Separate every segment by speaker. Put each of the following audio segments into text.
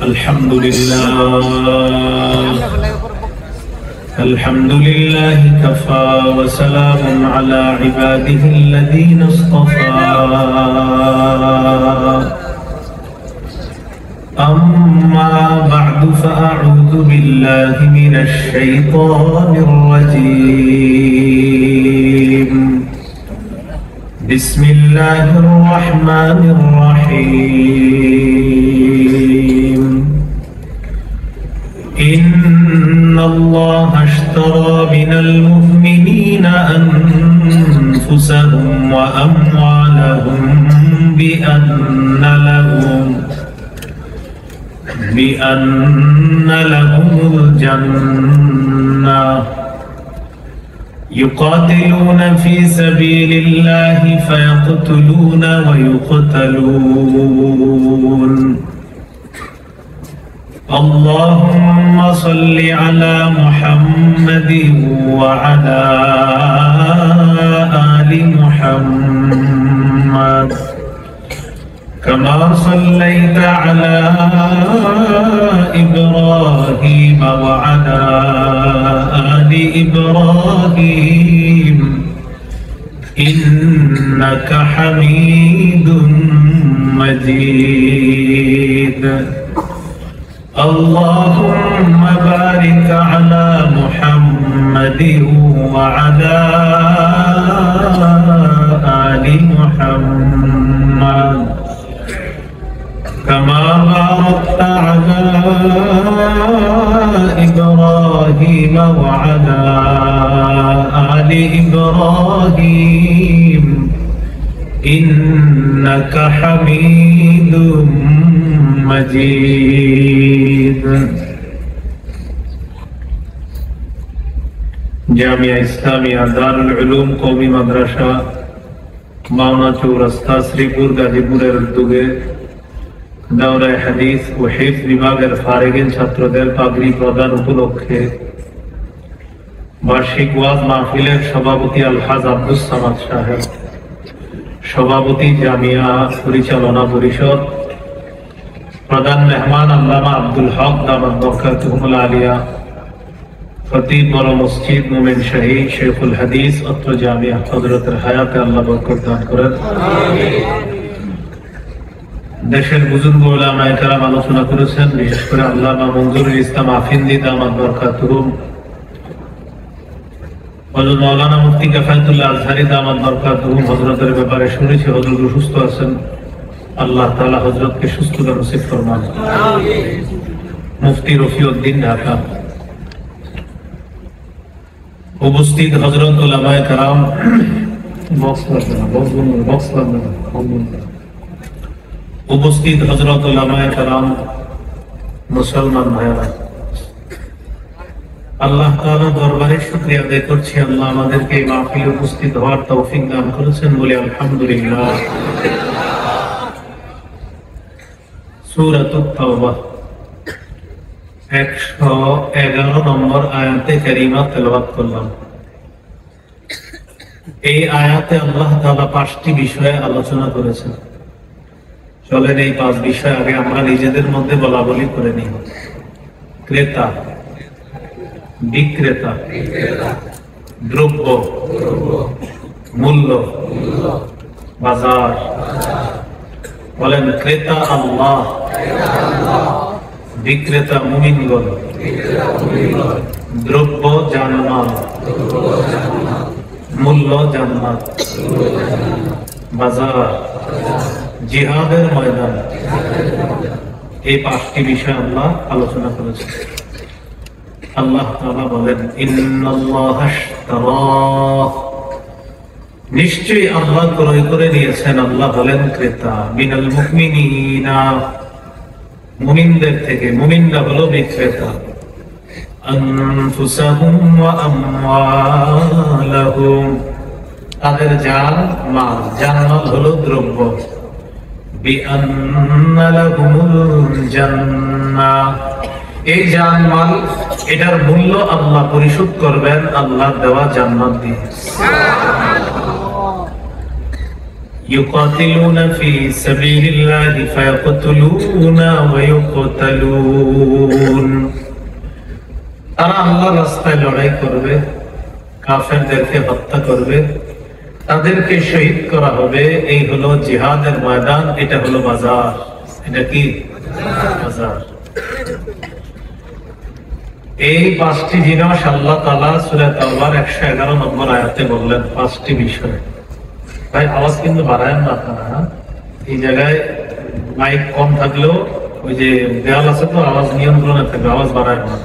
Speaker 1: الحمد لله كفى وسلام على عباده الذين اصطفى أما بعد فأعوذ بالله من الشيطان الرجيم بسم الله الرحمن الرحيم إن الله اشترى من المؤمنين أنفسهم وأموالهم بأن لهم الجنة يقاتلون في سبيل الله فيقتلون ويقتلون اللهم صل على محمد وعلى آل محمد كما صليت على إبراهيم وعلى آل إبراهيم إنك حميد مجيد اللهم بارك على محمد وعلى آل محمد كما باركت على إبراهيم وعلى آل إبراهيم إنك حميد مجيد জামিয়া ইসলামিয়া দারুল উলুম কওমি মাদ্রাসা মাওনা চৌরাস্তা শ্রীপুর গাজীপুরের উদ্যোগে দাওরায়ে হাদিস ও হিফজ বিভাগের ফারিগিন ছাত্রদের পাগড়ি প্রদান উপলক্ষে বার্ষিক ওয়াজ মাহফিলের সভাপতি আলহাজ আব্দুস সামাদ সাহেব, সভাপতি জামিয়া পরিচালনা পরিষদ, প্রধান মেহমান আল্লামা আব্দুল হক দামাত বরকাতুহুল আলিয়া, খতিব বড় মসজিদ মোমিন শাহী শেখুল হাদিস অত্র জামিয়া, হযরতের হায়াতে আল্লাহ বরকত দান করেন। দেশের বুজুর্গ উলামায়ে কেরাম আলোচনা করেছেন, বিশেষ করে আল্লামা মনজুরুল ইসলাম আফিন্দি দামাত বরকাতুহুম, হযরত মাওলানা মুফতি কিফায়াতুল্লাহ আজহারী দামাত বরকাতুহুম হযরতের ব্যাপারে শুনেছি হযরত অসুস্থ আছেন, আল্লাহ তাআলা হযরতকে সুস্থতা নসিব ফরমান। আমিন। মুফতি রফিউদ্দিন ঢাকা, উপস্থিত হযরত উলামায়ে কেরাম, উপস্থিত হযরত উলামায়ে কেরাম, মুসলমান ভাইরা, আল্লাহ তাআলার দরবারে শুকরিয়া আদায় করছি, আল্লাহ আমাদেরকে এই মাহফিলে উপস্থিত হওয়ার তৌফিক দান করেছেন, বলি আলহামদুলিল্লাহ। সূরাতুত তাওবা 111 নম্বর আয়াতে কারিমা তেলাওয়াত করলাম। এই আয়াতে আল্লাহ তাআলা 5টি বিষয়ে আলোচনা করেছেন। চলেন এই 5 বিষয় আগে আমরা নিজেদের মধ্যে বলা বলি করে নিই। ক্রেতা, বিক্রেতা, দ্রব্য, মূল্য, বাজার। বলেন ক্রেতা আল্লাহ, বিক্রেতা মুমিনগণ, দ্রব্য জান্নাত, মূল্য জান্নাত, বাজার জিহাদের ময়দান। এই 5টি বিষয় আল্লাহ আলোচনা করেছেন। আল্লাহ তাআলা বলেন ইন্নাল্লাহা ইশতারা, নিশ্চয়ই আল্লাহ ক্রয় করে নিয়েছেন। আল্লাহ বলেন ক্রেতা, মিনাল মুমিনিনা, মুমিনদের থেকে, মুমিনরা হলো বিক্রেতা, আনফুসাহুম ওয়া আমওয়ালাহুম, তাদের জান মাল, জান মাল হলো দ্রব্য, বিআন্না লাহুমুল জান্নাহ, এই জানমাল এটার মূল্য আল্লাহ পরিশোধ করবেন আল্লাহ দেওয়া জান্নাত দিয়ে। يقاتلون في سبيل الله فيقتلون ويقتلون তারা আল্লাহর রাস্তায় লড়াই করবে, কাফেরদেরকে হত্যা করবে, তাদেরকে শহীদ করা হবে। এই হলো জিহাদের ময়দান, এটা হলো বাজার। এটা কি বাজার? এই 5টি জিনিস আল্লাহ তাআলা সূরা তাওবার 111 নম্বর আয়াতে বললেন, 5টি বিষয়। ভাই আওয়াজ কিন্তু বাড়ায়েন না আপনারা। এই জায়গায় মাইক কম থাকলেও ওই যে দেয়াল আছে তো, আওয়াজ নিয়ন্ত্রণে থাকবে, আওয়াজ বাড়ায় না।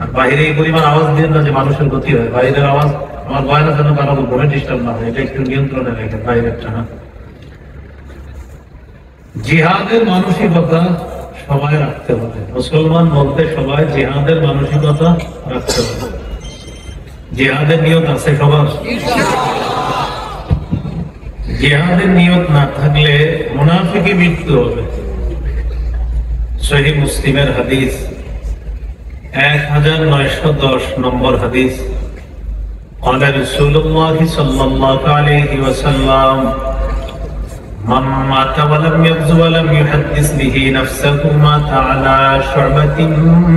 Speaker 1: আর বাইরে এই পরিমাণ আওয়াজ দিয়ে না যে মানুষের ক্ষতি হয়। বাইরের আওয়াজ আমার বয়ানের জন্য কারো ঘরে ডিস্টার্ব না হয়, এটা একটু নিয়ন্ত্রণে রেখে বাইরেরটা। জিহাদের মানসিকতা সবাই রাখতে হবে। মুসলমান বলতে সবাই জিহাদের মানসিকতা রাখতে হবে। জিহাদের নিয়ত আছে সবার? জিহাদের নিয়ত না থাকলে মুনাফিকি মৃত্যু হবে। সহিহ মুসলিমের হাদিস 1910 নম্বর হাদিস। قال رسول الله صلى الله عليه وسلم من مات ولم يغزو ولم يحدث به نفسه مات على شعبة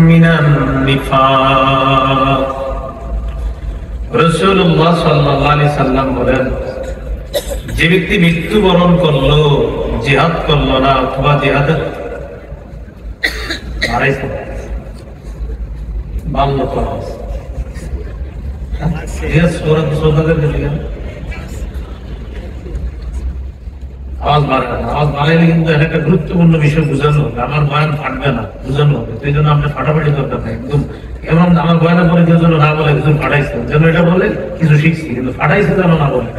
Speaker 1: من النفاق। রাসূলুল্লাহ সাল্লাল্লাহু আলাইহি সাল্লাম বলেন, যে ব্যক্তি মৃত্যুবরণ করলো, জিহাদ করলো না, অথবা জিহাদের গুরুত্বপূর্ণ বিষয় বুঝানো হবে। আমার বয়ান ফাটবে না, বুঝানো হবে। সেই জন্য আপনি ফাটাফাটি দরকার নাই একদম। এবং আমার বয়ানের পরে কেউ যেন না বলে একজন ফাটাইছে, যেন এটা বলে কিছু শিখছি, কিন্তু ফাটাইছে যেন না বলে।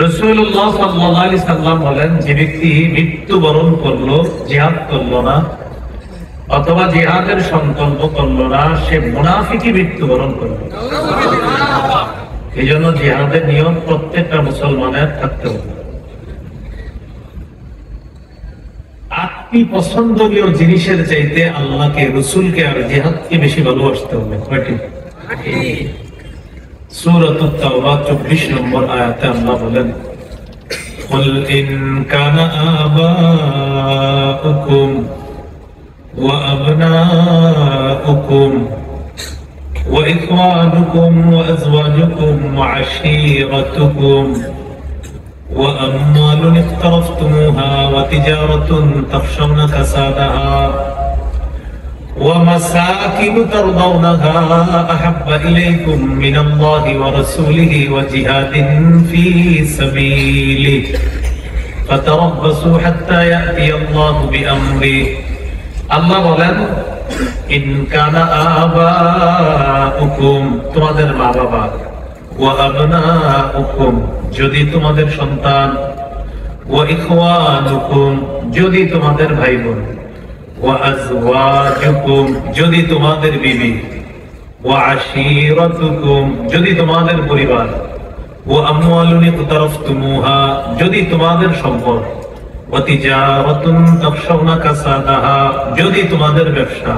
Speaker 1: রাসূলুল্লাহ সাল্লাল্লাহু আলাইহি সাল্লাম বলেন, যে ব্যক্তি মৃত্যুবরণ করলো, জিহাদ করলো না, অথবা জিহাদের সংকল্প করলো না, সে মুনাফিকি মৃত্যুবরণ করবে। এই জন্য জিহাদের নিয়ম প্রত্যেকটা মুসলমানের থাকতে হবে। 8টি পছন্দনীয় জিনিসের চাইতে আল্লাহকে, রসুলকে আর জিহাদকে বেশি ভালোবাসতে হবে। কয়টি? সূরাতুত তাওবা 24 নম্বর আয়াতে আল্লাহ বলেন, قل إن كان آباؤكم وأبناؤكم وإخوانكم وأزواجكم وعشيرتكم وأموال اقترفتموها وتجارة تخشون كسادها ومساكن ترضونها أحب إليكم من الله ورسوله وجهاد في سبيله فتربصوا حتى يأتي الله بأمره। আল্লাহ বলেন, ইন কানা আবাউকুম, তোমাদের মা বাবা, ওয়া আবনাউকুম, যদি তোমাদের সন্তান, ওয়া ইখওয়ানুকুম, যদি তোমাদের ভাই বোন, ওয়া আজওয়াজুকুম, যদি তোমাদের বিবি, ওয়া আশীরাতুকুম, যদি তোমাদের পরিবার, ওয়া আমওয়ালুন ইকতারাফতুমুহা, যদি তোমাদের সম্পদ, ওয়া তিজারাতুন তাখশাউনা কাসাদাহা, যদি তোমাদের ব্যবসা,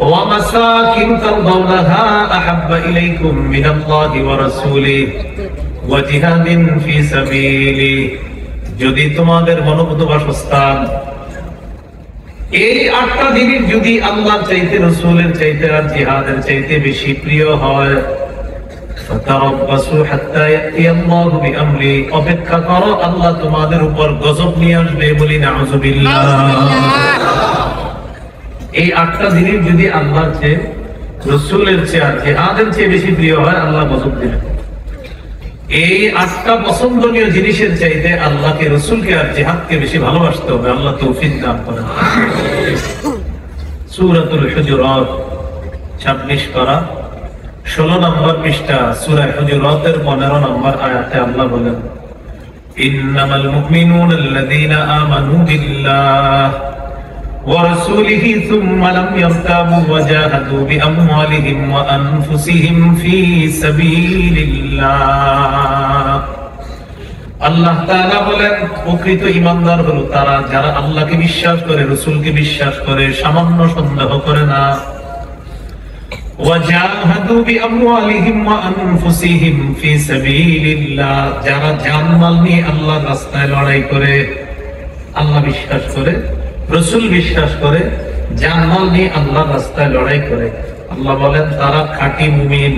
Speaker 1: ওয়া মাসাকিন তারদাউনাহা আহাব্বা ইলাইকুম মিনাল্লাহি ওয়া রাসূলিহি ওয়া জিহাদিন ফি সাবিলিহি, যদি তোমাদের মনোভূত বাসস্থান। এই 8টা জিনিস যদি আল্লাহর চাইতে, রাসূলের চাইতে আর জিহাদের চাইতে বেশি প্রিয় হয়, ফাতারাব্বাসু হাত্তা ইয়াতি আল্লাহু বিআমরি, অপেক্ষা করো, আল্লাহ তোমাদের উপর গজব নিয়ে আসবে। বলি নাউযুবিল্লাহ। এই 8টা জিনিস যদি আল্লাহর চেয়ে, রাসূলের চেয়ে আর জিহাদের চেয়ে বেশি প্রিয় হয়, আল্লাহ গজব দিবেন। এই 8টা পছন্দনীয় জিনিসের চাইতে আল্লাহকে, রাসূলকে আর জিহাদকে বেশি ভালোবাসতে হবে। আল্লাহ তৌফিক দান করেন। সূরাতুল হুজুরাত 26 পারা 16 নম্বর পৃষ্ঠা, সূরা হুজুরাতের 15 নম্বর আয়াতে আল্লাহ বলেন, ইন্নামাল মুমিনুনা আল্লাযীনা আমানু বিল্লাহ ওয়া রাসূলিহি সুম্মা লাম ইয়ারতাবু ওয়া জাহাদু বিআমওয়ালিহিম ওয়া আনফুসিহিম ফি সাবিলিল্লাহ। আল্লাহ তাআলা বলেন, প্রকৃত ঈমানদার হলো তারা যারা আল্লাহকে বিশ্বাস করে, রাসূলকে বিশ্বাস করে, সামান্য সন্দেহ করে না। ওয়াজাহাদু বিআমওয়ালিহিম ওয়া আনফুসিহিম ফি সাবিলিল্লাহ, যারা জানমাল নিয়ে আল্লাহর রাস্তায় লড়াই করে, আল্লাহ বিশ্বাস করে, রাসূল বিশ্বাস করে, জানমাল নিয়ে আল্লাহর রাস্তায় লড়াই করে, আল্লাহ বলেন তারা খাঁটি মুমিন।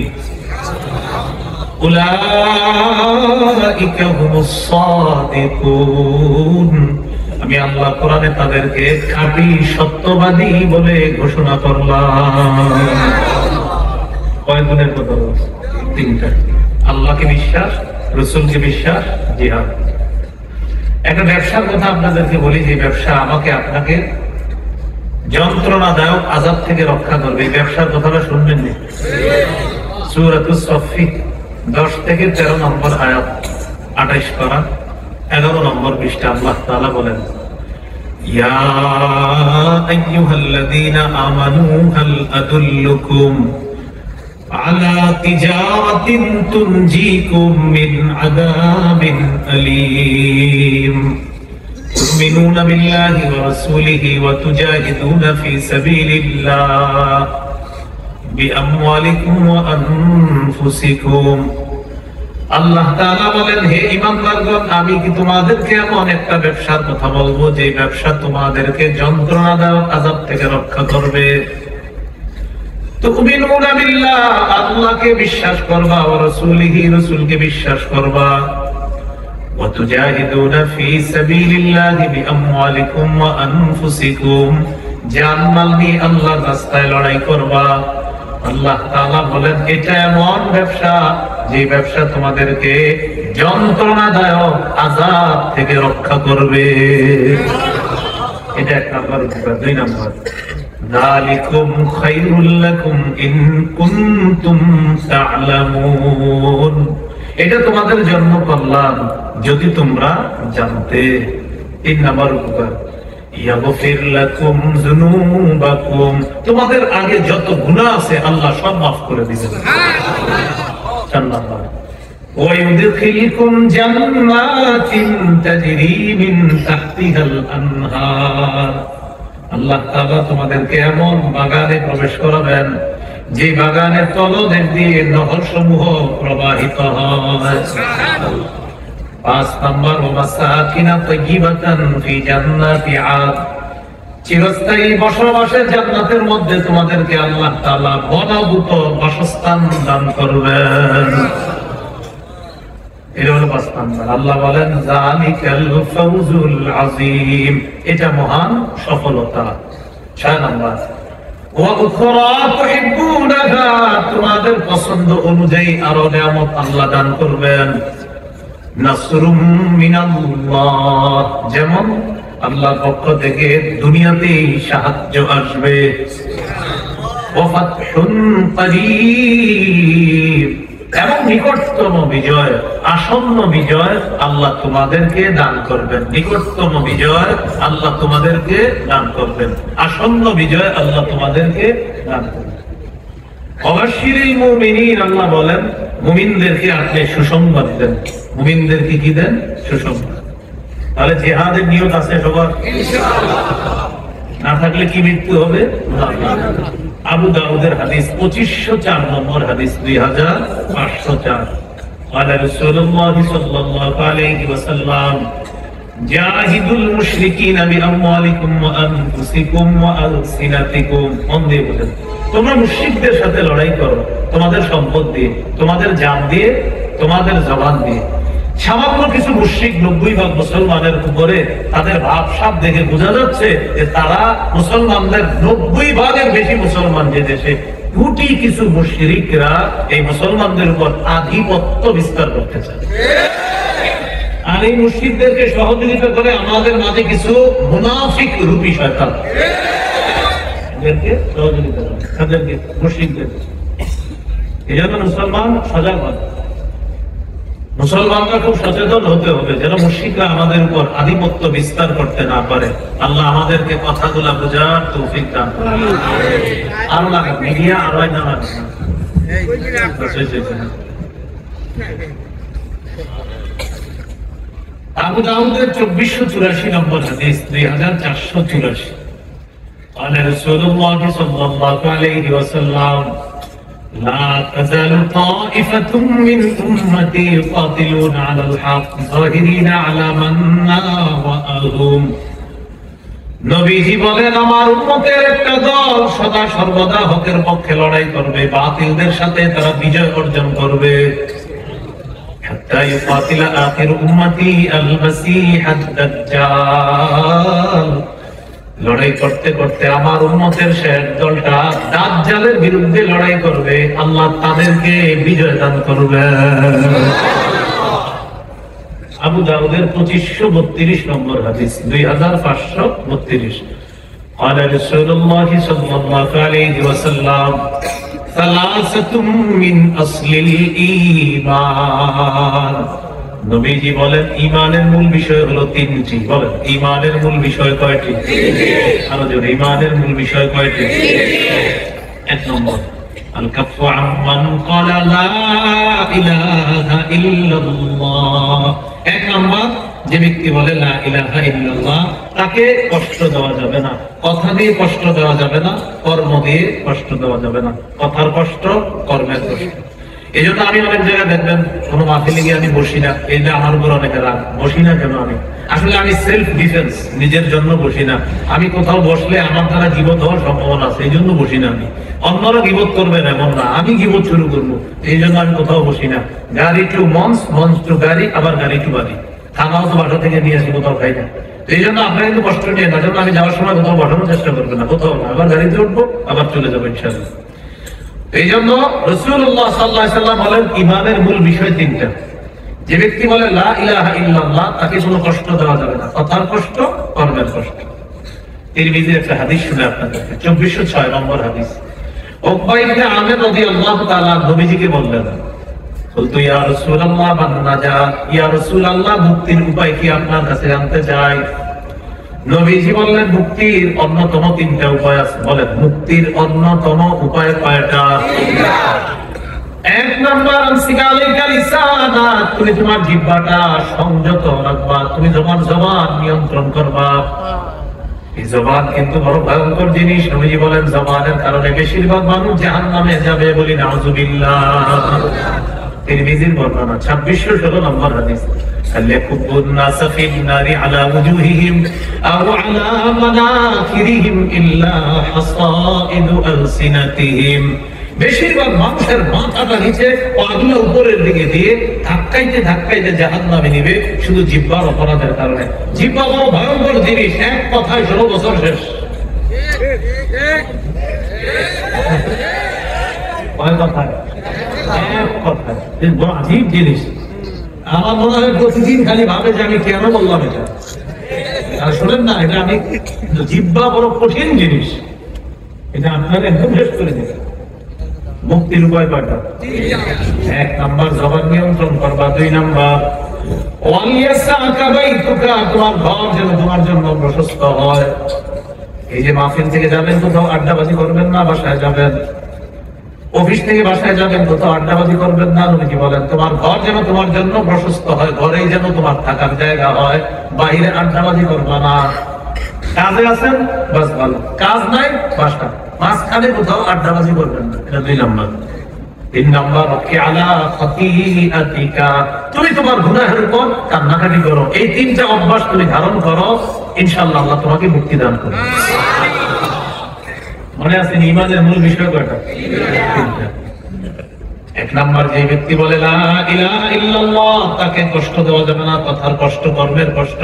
Speaker 1: উলাইকা হুমুস সাদিকুন, আমি আল্লাহ কোরআনে তাদেরকে খাঁটি সত্যবাদী বলে ঘোষণা করলাম। কয় গুণের কথা বলছে? তিনটা। আল্লাহকে বিশ্বাস, রাসূলকে বিশ্বাস, জিহাদ। একটা ব্যবসার কথা আপনাদেরকে বলি, যে ব্যবসা আমাকে আপনাকে যন্ত্রণাদায়ক আযাব থেকে রক্ষা করবে। এই ব্যবসার কথাটা শুনবেন না? সূরাতুস সাফফি 10 থেকে 13 নম্বর আয়াত, 28 পারা 11 নম্বর পৃষ্ঠা আল্লাহ তাআলা বলেন, ইয়া আইয়ুহাল্লাযীনা আমানু হাল আদুল্লুকুম আলা তিজারাতিন তুনজিকুম মিন আযাবিন আলীম তুমিনুনা বিল্লাহি ওয়া রাসূলিহি ওয়া তুজাহিদুনা ফি সাবিলিল্লাহ বিআমওয়ালিকুম ওয়া আনফুসিকুম। আল্লাহ তাআলা বলেন, হে ঈমানদারগণ, আমি কি তোমাদেরকে এমন একটা ব্যবসার কথা বলবো যে ব্যবসা তোমাদেরকে যন্ত্রণাদায়ক আযাব থেকে রক্ষা করবে। তুমিনুনা বিল্লাহ, আল্লাহকে বিশ্বাস করবা, ওয়া রাসূলিহি, রাসূলকে বিশ্বাস করবা, ওয়া তুজাহিদুনা ফি সাবিলিল্লাহি বিআমওয়ালিকুম ওয়া আনফুসিকুম, জানমাল নিয়ে আল্লাহর রাস্তায় লড়াই করবা। আল্লাহ তাআলা বলেন এটা এমন ব্যবসা যে ব্যবসা তোমাদেরকে যন্ত্রণাদায়ক আযাব থেকে রক্ষা করবে। এটা এক নাম্বার। দুই নাম্বার, যালিকুম খায়রুল লাকুম ইন কুনতুম তা'লামুন, এটা তোমাদের জন্য কল্যাণ যদি তোমরা জানতে। তিন নাম্বার উপকার, ইয়াগফির লাকুম যুনুবাকুম, তোমাদের আগে যত গুনাহ আছে আল্লাহ সব মাফ করে দিবেন। চার নাম্বার, ওয়া ইউদখিলকুম জান্নাতিন তাজরি মিন তাহতিহাল আনহার, আল্লাহ তাআলা তোমাদেরকে এমন বাগানে প্রবেশ করাবেন যে বাগানের তলদেশ দিয়ে নহর সমূহ প্রবাহিত হয়। পাঁচ নাম্বার, ওয়াসাকিনা তাইয়িবাতান ফি জান্নাতি আদ, চিরস্থায়ী বসবাসের জান্নাতের মধ্যে তোমাদেরকে আল্লাহ তাআলা বনভূত বাসস্থান দান করবেন। এটা হলো পাঁচ নাম্বার। আল্লাহ বলেন যালিকাল ফাউজুল আযীম, এটা মহান সফলতা। ছয় নাম্বার, ওয়া উখরা তুহিব্বুনাহা, তোমাদের পছন্দ অনুযায়ী আরো নিয়ামত আল্লাহ দান করবেন। নাসরুম মিনাল্লাহ, যেমন আল্লাহর পক্ষ থেকে দুনিয়াতেই সাহায্য আসবে। ওয়া ফাতহুন করিব, এবং নিকটতম বিজয়, আসন্ন বিজয় আল্লাহ তোমাদেরকে দান করবেন। নিকটতম বিজয় আল্লাহ তোমাদেরকে দান করবেন, আসন্ন বিজয় আল্লাহ তোমাদেরকে দান করবেন। অবশ্যিরিল মুমিনিন, আল্লাহ বলেন মুমিনদেরকে আপনি সুসংবাদ দেন। মুমিনদেরকে কি দেন? সুসংবাদ। তাহলে জিহাদের নিয়ত আছে সবার? ইনশাআল্লাহ। না থাকলে কি মৃত্যু হবে? আবু দাউদের হাদিস 2504 নম্বর হাদিস, 2504, قال رسول الله صلى الله عليه وسلم جاهدوا المشركين بأموالكم وأنفسكم وألسنتكم। তোমরা মুশরিকদের সাথে লড়াই করো তোমাদের সম্পদ দিয়ে, তোমাদের জান দিয়ে, তোমাদের জবান দিয়ে। সামান্য কিছু মুশরিক 90% মুসলমানের উপরে তাদের ভাবসাব দেখে বোঝা যাচ্ছে যে তারা মুসলমানদের 90% বেশি মুসলমান যে দেশে, কোটি কিছু মুশরিকরা এই মুসলমানদের উপর আধিপত্য বিস্তার করতে চায়। আর এই মুশরিকদেরকে সহযোগিতা করে আমাদের মাঝে কিছু মুনাফিক রূপী শয়তান এদেরকে সহযোগিতা করে, তাদেরকে মুশরিকদের। এই জন্য মুসলমান সজাগ হয়, মুসলমানরা খুব সচেতন হতে হবে যেন মুশরিকরা আমাদের উপর আধিপত্য বিস্তার করতে না পারে। আল্লাহ আমাদেরকে কথাগুলা বোঝার তৌফিক দান করুন। আরো লাগা মিডিয়া আরো না লাগে। আবু দাউদের 2484 নম্বর হাদিস, 2484, قال رسول الله صلى الله عليه وسلم لا تزال طائفة من أمتي يقاتلون على الحق ظاهرين على من ناوأهم নবীজি বলেন আমার উম্মতের একটা দল সদা সর্বদা হকের পক্ষে লড়াই করবে, বাতিলদের সাথে তারা বিজয় অর্জন করবে। হাত্তা ইউকাতিলা আখির উম্মতি আল মাসিহ আদ-দাজ্জাল, লড়াই করতে করতে আমার উম্মতের শেষ দলটা দাজ্জালের বিরুদ্ধে লড়াই করবে, আল্লাহ তাদেরকে বিজয় দান করবে। আবু দাউদের 2532 নম্বর হাদিস, 2532। قال رسول الله صلى الله عليه وسلم ثلاثة من أصل الإيمان, নবীজি বলেন ঈমানের মূল বিষয় হলো তিনটি। বলেন ঈমানের মূল বিষয় কয়টি? আরো জোরে, ঈমানের মূল বিষয় কয়টি? এক নম্বর আল কাফু আম্মান ক্বালা লা ইলাহা ইল্লাল্লাহ, এক নম্বর যে ব্যক্তি বলে লা ইলাহা ইল্লাল্লাহ তাকে কষ্ট দেওয়া যাবে না, কথা দিয়ে কষ্ট দেওয়া যাবে না, কর্ম দিয়ে কষ্ট দেওয়া যাবে না। কথার কষ্ট, কর্মের কষ্ট। এই জন্য আমি অনেক জায়গায় দেখবেন কোনো মাহফিলে গিয়ে আমি বসি না, এই যে আমার উপর অনেকে রাগ, বসি না কেন? আমি আসলে আমি সেলফ ডিফেন্স, নিজের জন্য বসি না। আমি কোথাও বসলে আমার দ্বারা গীবত হওয়ার সম্ভাবনা আছে, এই জন্য বসি না। আমি অন্যরা গীবত করবেন এমন না, আমি গীবত শুরু করবো, এই জন্য আমি কোথাও বসি না। গাড়ি টু মঞ্চ, মঞ্চ টু গাড়ি, আবার গাড়ি টু বাড়ি। খানাও তো বাসা থেকে নিয়ে আসি, কোথাও খাই না। এই জন্য আপনারা কিন্তু কষ্ট নিয়ে না, যেমন আমি যাওয়ার সময় কোথাও বসানোর চেষ্টা করবেন না, কোথাও না, আবার গাড়িতে উঠবো, আবার চলে যাবো ইনশাআল্লাহ। এই জন্য রাসূলুল্লাহ সাল্লাল্লাহু আলাইহি ওয়াসাল্লাম বলেন ঈমানের মূল বিষয় তিনটা। যে ব্যক্তি বলে লা ইলাহা ইল্লাল্লাহ তাকে কোনো কষ্ট দেওয়া যাবে না, কথার কষ্ট, কর্মের কষ্ট। তিরমিজির একটা হাদিস শুনে আপনাদেরকে, 2406 নম্বর হাদিস। উকবা ইবনে আমির রাদিয়াল্লাহু তাআলা নবীজিকে বললেন, বলতো ইয়া রাসূলুল্লাহ মান নাজাত, ইয়া রাসূলুল্লাহ মুক্তির উপায় কি আপনার কাছে জানতে চাই। নবীজি বললেন মুক্তির অন্যতম তিনটা উপায় আছে। বলেন মুক্তির অন্যতম উপায় কয়টা? এক নম্বর আমসিকালিকা লিসানা, তুমি তোমার জিহ্বাটা সংযত রাখবা, তুমি তোমার জবান নিয়ন্ত্রণ করবা। এই জবান কিন্তু বড় ভয়ঙ্কর জিনিস। নবীজি বলেন জবানের কারণে বেশিরভাগ মানুষ জাহান্নামে যাবে, বলি নাউযুবিল্লাহ। তিরমিজির বর্ণনা 2616 নম্বর হাদিস। ليكب الناس في النار على وجوههم أو على مناخرهم إلا حصائد ألسنتهم, বেশিরভাগ মানুষের মাথাটা নিচে, পাগুলো উপরের দিকে দিয়ে ধাক্কাইতে ধাক্কাইতে জাহান্নামে নিবে, শুধু জিহ্বার অপরাধের কারণে। জিহ্বা বড় ভয়ঙ্কর জিনিস, এক কথায় 16 বছর শেষ। কয় কথায়? এক কথায়। বড় আজীব জিনিস। আমার মনে হয় প্রতিদিন খালি ভাবে যে আমি কেন বললাম এটা। আর শোনেন না, এটা আমি জিহ্বা বড় কঠিন জিনিস, এটা আপনারা একদম শেষ করে দেবে। মুক্তির উপায় কয়টা? এক নাম্বার জবান নিয়ন্ত্রণ করবা, দুই নাম্বার তোমার ঘর যেন তোমার জন্য প্রশস্ত হয়। এই যে মাহফিল থেকে যাবেন কোথাও আড্ডাবাজি করবেন না, বাসায় যাবেন। অফিস থেকে বাসায় যাবেন কোথাও আড্ডাবাজি করবেন না। নবীজি বলেন তোমার ঘর যেন তোমার জন্য প্রশস্ত হয়, ঘরেই যেন তোমার থাকার জায়গা হয়, বাইরে আড্ডাবাজি করবা না। কাজে আছেন বাস ভালো, কাজ নাই বাসা, মাঝখানে কোথাও আড্ডাবাজি করবেন না। এটা দুই নাম্বার। তিন নাম্বার তুমি তোমার গুনাহের উপর কান্নাকাটি করো। এই তিনটা অভ্যাস তুমি ধারণ করো, ইনশাআল্লাহ আল্লাহ তোমাকে মুক্তি দান করবে। মনে আছে ঈমানের মূল বিষয় কয়টা? এক নাম্বার, যে ব্যক্তি বলে লা ইলাহা ইল্লাল্লাহ তাকে কষ্ট দেওয়া যাবে না, কথার কষ্ট, কর্মের কষ্ট।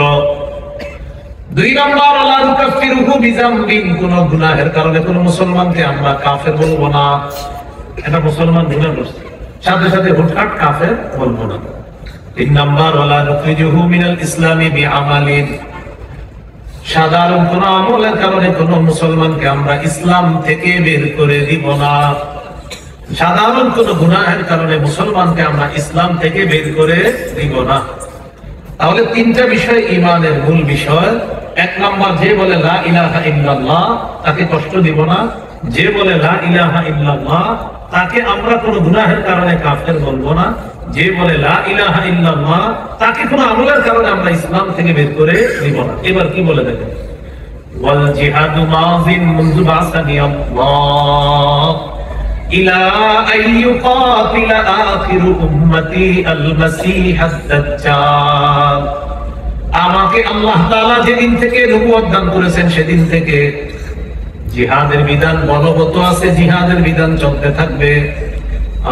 Speaker 1: দুই নাম্বার লা তুকাফিরুহু বিযামবিন, কোন গুনাহের কারণে কোন মুসলমানকে আমরা কাফের বলবো না। এটা মুসলমান গুনাহ করছে, সাথে সাথে হুটহাট কাফের বলবো না। তিন নাম্বার ওয়ালা নুখরিজুহু মিনাল ইসলামি বিআমালিন, সাধারণ কোন আমলের কারণে কোন মুসলমানকে আমরা ইসলাম থেকে বের করে দিব না। সাধারণ কোন গুনাহের কারণে মুসলমানকে আমরা ইসলাম থেকে বের করে দিব না। তাহলে তিনটা বিষয় ঈমানের মূল বিষয়। এক নাম্বার, যে বলে লা ইলাহা ইল্লাল্লাহ তাকে কষ্ট দিব না। যে বলে লা ইলাহা ইল্লাল্লাহ তাকে আমরা কোন গুনাহের কারণে কাফের বলবো না। যে বলে লা ইলাহা ইল্লাল্লাহ তাকে কোন আমলের কারণে আমরা ইসলাম থেকে বের করে দিব না। এবার কি বলে দেখেন, ওয়াল জিহাদু মাযিন মুনযু বাসানি আল্লাহ, ইলা আইয়ুকাতিলা আখিরু উম্মতি আল মাসীহ আদ-দাজ্জাল। আমাকে আল্লাহ তাআলা যেদিন থেকে নবুয়ত দান করেছেন সেদিন থেকে জিহাদের বিধান বলবৎ আছে, জিহাদের বিধান চলতে থাকবে।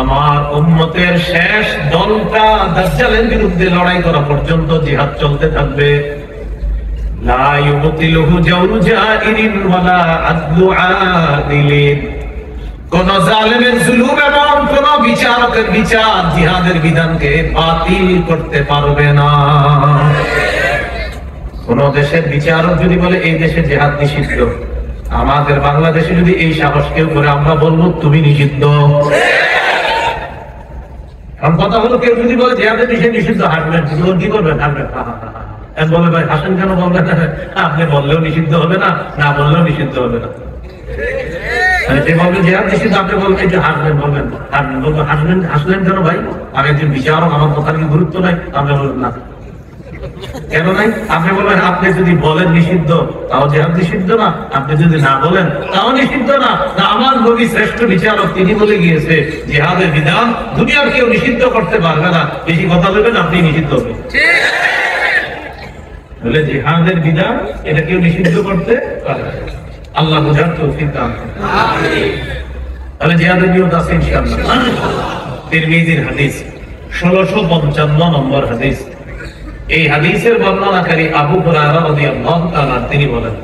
Speaker 1: আমার উম্মতের শেষ দলটা দাজ্জালের বিরুদ্ধে লড়াই করা পর্যন্ত জিহাদ চলতে থাকবে। লা ইউবতিলুহু জাওরু জাইরিন ওয়ালা আদলু আদিলিন। কোন জালেমের জুলুম এবং কোন বিচারকের বিচার জিহাদের বিধানকে বাতিল করতে পারবে না। কোন দেশের বিচারক যদি বলে এই দেশে জিহাদ নিষিদ্ধ, আমাদের বাংলাদেশে যদি এই সাহস কেউ করে, আমরা বলবো তুমি নিষিদ্ধ। কারণ কথা হলো, কেউ যদি বলে জিহাদের বিষয় নিষিদ্ধ, হাসবেন, কি করবেন? হাসবেন। বলে ভাই হাসেন কেন? বলবেন আপনি বললেও নিষিদ্ধ হবে না, না বললেও নিষিদ্ধ হবে না। যে বলবেন জিহাদ নিষিদ্ধ, আপনি বলবেন যে হাসবেন, বলবেন হাসবেন, বলবেন হাসবেন, হাসলেন কেন ভাই? আমি একজন বিচারক, আমার কথার কি গুরুত্ব নাই? আপনি বলবেন না, কেন নাই? আপনি বলবেন আপনি যদি বলেন নিষিদ্ধ তাও জিহাদ নিষিদ্ধ না, আপনি যদি না বলেন তাও নিষিদ্ধ না। আমার নবী শ্রেষ্ঠ বিচারক, তিনি বলে গিয়েছে জিহাদের বিধান দুনিয়ার কেউ নিষিদ্ধ করতে পারবে না। বেশি কথা বলবেন আপনি নিষিদ্ধ হবেন। বলে জিহাদের বিধান এটা কেউ নিষিদ্ধ করতে পারবে না। আল্লাহ বুঝার তৌফিক দান করুন। আমিন। তাহলে জিহাদের নিয়ত আছে ইনশাআল্লাহ। তিরমিজির হাদিস 1655 নম্বর হাদিস। এই হাদিসের বর্ণনাকারী আবু হুরায়রা রাদিয়াল্লাহু তাআলা তিনি বলেন,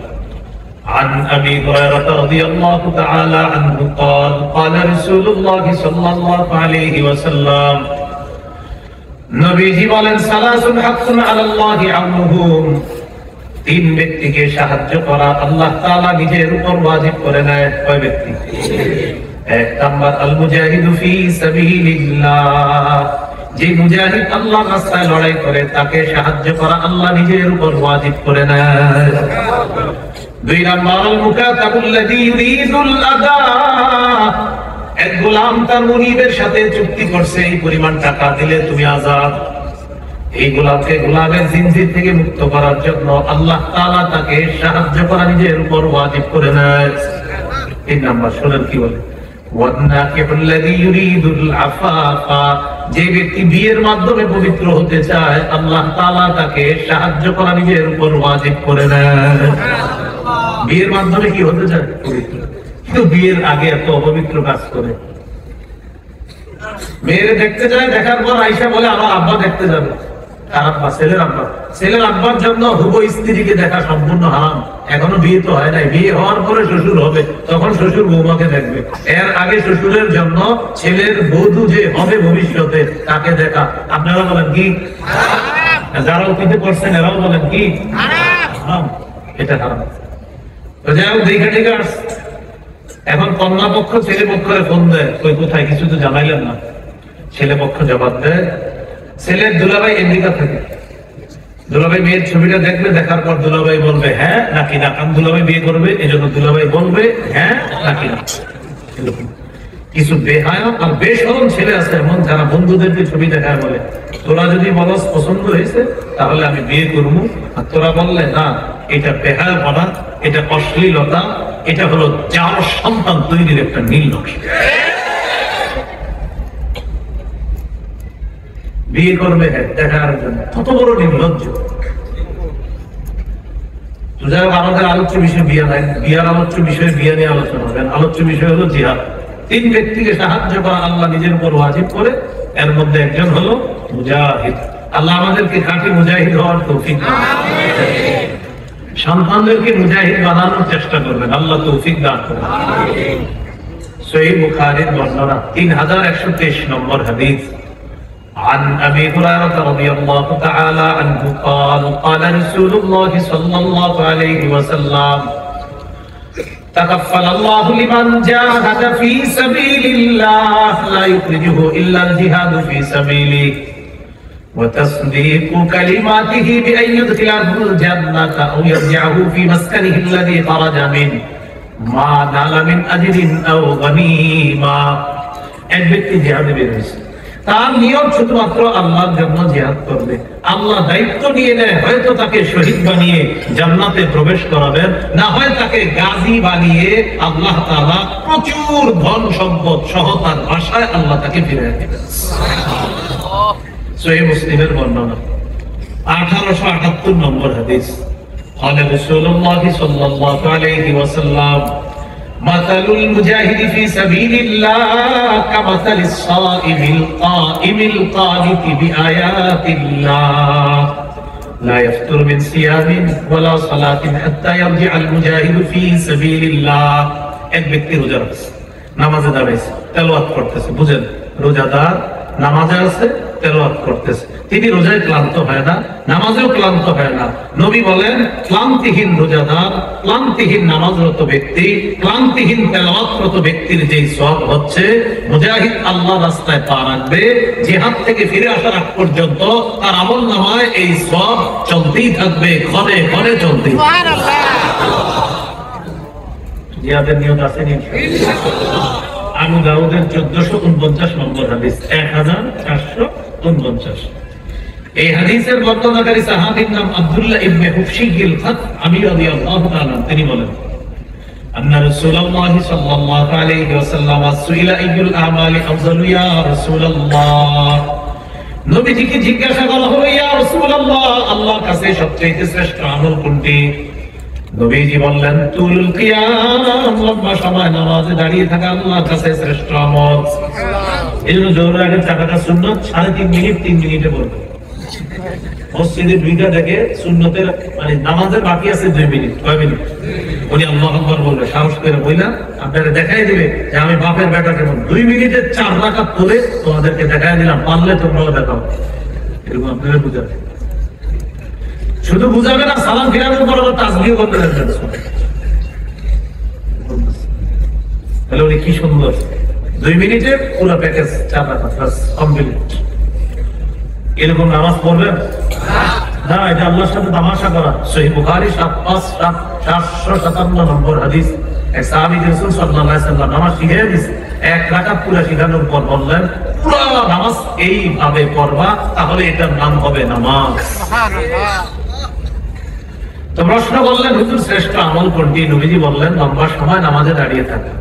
Speaker 1: عن أبي هريرة رضي الله تعالى عنه قال قال رسول الله صلى الله عليه وسلم নবীজি বলেন, সালাসুন হাক্কুন আলাল্লাহি আউনুহুম। তিন ব্যক্তিকে সাহায্য করা আল্লাহ তাআলা নিজের উপর ওয়াজিব করে নেয়। কয় ব্যক্তি? এক নাম্বার আল মুজাহিদু ফি সাবিলিল্লাহ। যে মুজাহিদ আল্লাহর রাস্তায় লড়াই করে তাকে সাহায্য করা আল্লাহ নিজের উপর ওয়াজিব করে নেয়। দুই নাম্বার আল মুকাতাবুল্লাযী ইউরিদুল আদা। এক গোলাম তার মুনিবের সাথে চুক্তি করছে, এই পরিমাণ টাকা দিলে তুমি আজাদ। এই গোলামকে গোলামের জিনজির থেকে মুক্ত করার জন্য আল্লাহ তাআলা তাকে সাহায্য করা নিজের উপর ওয়াজিব করে নেয়। তিন নাম্বার শুনেন কি বলে, যে ব্যক্তি বিয়ের মাধ্যমে পবিত্র হতে চায় আল্লাহ তাআলা তাকে সাহায্য করা নিজের উপর ওয়াজিব করে নেয়। বিয়ের মাধ্যমে কি হতে চায়? পবিত্র। কিন্তু বিয়ের আগে এত অপবিত্র কাজ করে। মেয়েরে দেখতে যায়, দেখার পর আয়েশা বলে আমার আব্বা দেখতে যাবে। কার আব্বা? ছেলের আব্বা। ছেলের আব্বার জন্য হুবহু স্ত্রীকে দেখা সম্পূর্ণ হারাম। এখনো বিয়ে তো হয় নাই, বিয়ে হওয়ার পরে শ্বশুর হবে, তখন শ্বশুর বৌমাকে দেখবে। এর আগে শ্বশুরের জন্য ছেলের বধূ যে হবে ভবিষ্যতে তাকে দেখা। আপনারা বলেন কি? যারা অতীতে করছেন এরাও বলেন কি? হারাম। এটা হারাম। তো যাই হোক, দেখে ঠিক আছে। এখন কন্যা পক্ষ ছেলে পক্ষের ফোন দেয়, কই কোথায়, কিছু তো জানাইলেন না। ছেলে পক্ষ জবাব দেয়, ছেলের দুলাভাই আমেরিকা থেকে। দুলাভাই মেয়ের ছবিটা দেখবে, দেখার পর দুলাভাই বলবে হ্যাঁ নাকি না। কারণ দুলাভাই বিয়ে করবে, এই জন্য দুলাভাই বলবে হ্যাঁ নাকি না। কিছু বেহায়া আর বেশরম ছেলে আছে এমন, যারা বন্ধুদেরকে ছবি দেখায় বলে তোরা যদি বলস পছন্দ হয়েছে তাহলে আমি বিয়ে করবো, আর তোরা বললে না, এটা বেহায়াপনা, এটা অশ্লীলতা, এটা হলো যার সন্তান তৈরির একটা নীল নকশা। বিয়ে করবে দেখার জন্য, কত বড় নির্লজ্জ। যাই হোক, আমাদের আলোচ্য বিষয় বিয়া নাই। বিয়ার আলোচ্য বিষয়ে বিয়া নিয়ে আলোচনা হবে। আলোচ্য বিষয় হলো জিহাদ। তিন ব্যক্তিকে সাহায্য করা আল্লাহ নিজের উপর ওয়াজিব করে, এর মধ্যে একজন হলো মুজাহিদ। আল্লাহ আমাদেরকে খাঁটি মুজাহিদ হওয়ার তৌফিক দান করুন। সন্তানদেরকে মুজাহিদ বানানোর চেষ্টা করবেন, আল্লাহ তৌফিক দান করুন। সহিহ বুখারীর বর্ণনা 3123 নম্বর হাদিস। عن أبي هريرة رضي الله تعالى عنه قال قال رسول الله صلى الله عليه وسلم تكفل الله لمن جاهد في سبيل الله لا يخرجه إلا الجهاد في سبيله وتصديق كلماته بأن يدخله الجنة أو يرجعه في مسكنه الذي خرج منه ما نال من أجر أو غنيمة। এক ব্যক্তি জিহাদে বের হয়েছে, তার নিয়ত শুধুমাত্র আল্লাহর জন্য জিহাদ করবে, আল্লাহ দায়িত্ব নিয়ে নেয়, হয়তো তাকে শহীদ বানিয়ে জান্নাতে প্রবেশ করাবেন, না হয় তাকে গাজী বানিয়ে আল্লাহ তাআলা প্রচুর ধন সম্পদ সহ তার বাসায় আল্লাহ তাকে ফিরিয়ে দিবেন। সহিহ মুসলিমের বর্ণনা 1878 নম্বর হাদিস। قال رسول الله صلى الله عليه وسلم مثل المجاهد في سبيل الله كمثل الصائم القائم القانت بآيات الله لا يفتر من صيام ولا صلاة حتى يرجع المجاهد في سبيل الله। এক ব্যক্তি রোজা রাখছে, নামাজে দাঁড়াইছে, তেলাওয়াত করতেছে। বুঝেন, রোজাদার নামাজে আছে, তেলাওয়াত করতেছে। তিনি রোজায় ক্লান্ত হয় না, নামাজেও ক্লান্ত হয় না। নবী বলেন, ক্লান্তিহীন রোজাদার, ক্লান্তিহীন নামাজরত ব্যক্তি, ক্লান্তিহীন তেলাওয়াতরত ব্যক্তির যেই সওয়াব হচ্ছে, মুজাহিদ আল্লাহর রাস্তায় পা রাখবে, জিহাদ থেকে ফিরে আসার আগ পর্যন্ত তার আমলনামায় এই সওয়াব চলতেই থাকবে, ঘরে ঘরে চলতেই থাকবে। সুবহানাল্লাহ। জিহাদের নিয়ত আছে নি? আবু দাউদের 1449 নম্বর হাদিস, 1449। এই হাদিসের বর্ণনাকারী সাহাবীর নাম আব্দুল্লাহ ইবনে হুফশিল খাতআমি রাদিয়াল্লাহু তাআলা। তিনি বলেন, আন্না রাসূলুল্লাহ সাল্লাল্লাহু আলাইহি ওয়াসাল্লাম সুইলা আইয়ুল আমালি আফযালু ইয়া রাসূলুল্লাহ। নবীজিকে জিজ্ঞাসা করা হলো, ইয়া রাসূলুল্লাহ, আল্লাহর কাছে সবচেয়ে শ্রেষ্ঠ আমল কোনটি? নবীজি বললেন, তুলুল কিয়াম, লম্বা সময় নামাজে দাঁড়িয়ে থাকা আল্লাহর কাছে শ্রেষ্ঠ আমল। এজন্য জোহরের আগে চাকাটা সুন্নাত, 3.5 মিনিট 3 মিনিটে বলবে। মসজিদে দুইটা থেকে সুন্নতের মানে নামাজের বাকি আছে 2 মিনিট। কয় মিনিট? উনি আল্লাহু আকবার বলবে, সাহস করে বইলা আপনারা দেখাই দিবে যে আমি বাপের বেটা কেমন। 2 মিনিটে 4 রাকাত পড়ে তোমাদেরকে দেখাই দিলাম, পারলে তোমরাও দেখাও। এরকম আপনারা বুঝাবে, শুধু বুঝাবে না, সালাম ফিরানোর পর আবার তাসবিহ করতে লাগবেন। তাহলে উনি কি সুন্দর 2 মিনিটে পুরো প্যাকেজ 4 রাকাত কমপ্লিট। এরকম নামাজ পড়বেন না, এটা আল্লাহর সাথে তামাশা করা। সহিহ বুখারী 757 নম্বর হাদিস। এক সাহাবী রাসূল সাল্লাল্লাহু আলাইহি ওয়াসাল্লাম নামাজ শিখিয়ে দিয়েছেন, 1 রাকাত পুরো শিখানোর পর বললেন, পুরো নামাজ এইভাবে পড়বা, তাহলে এটার নাম হবে নামাজ। সুবহানাল্লাহ। তো প্রশ্ন করলেন, হুজুর শ্রেষ্ঠ আমল কোনটি? নবীজি বললেন, লম্বা সময় নামাজে দাঁড়িয়ে থাকা।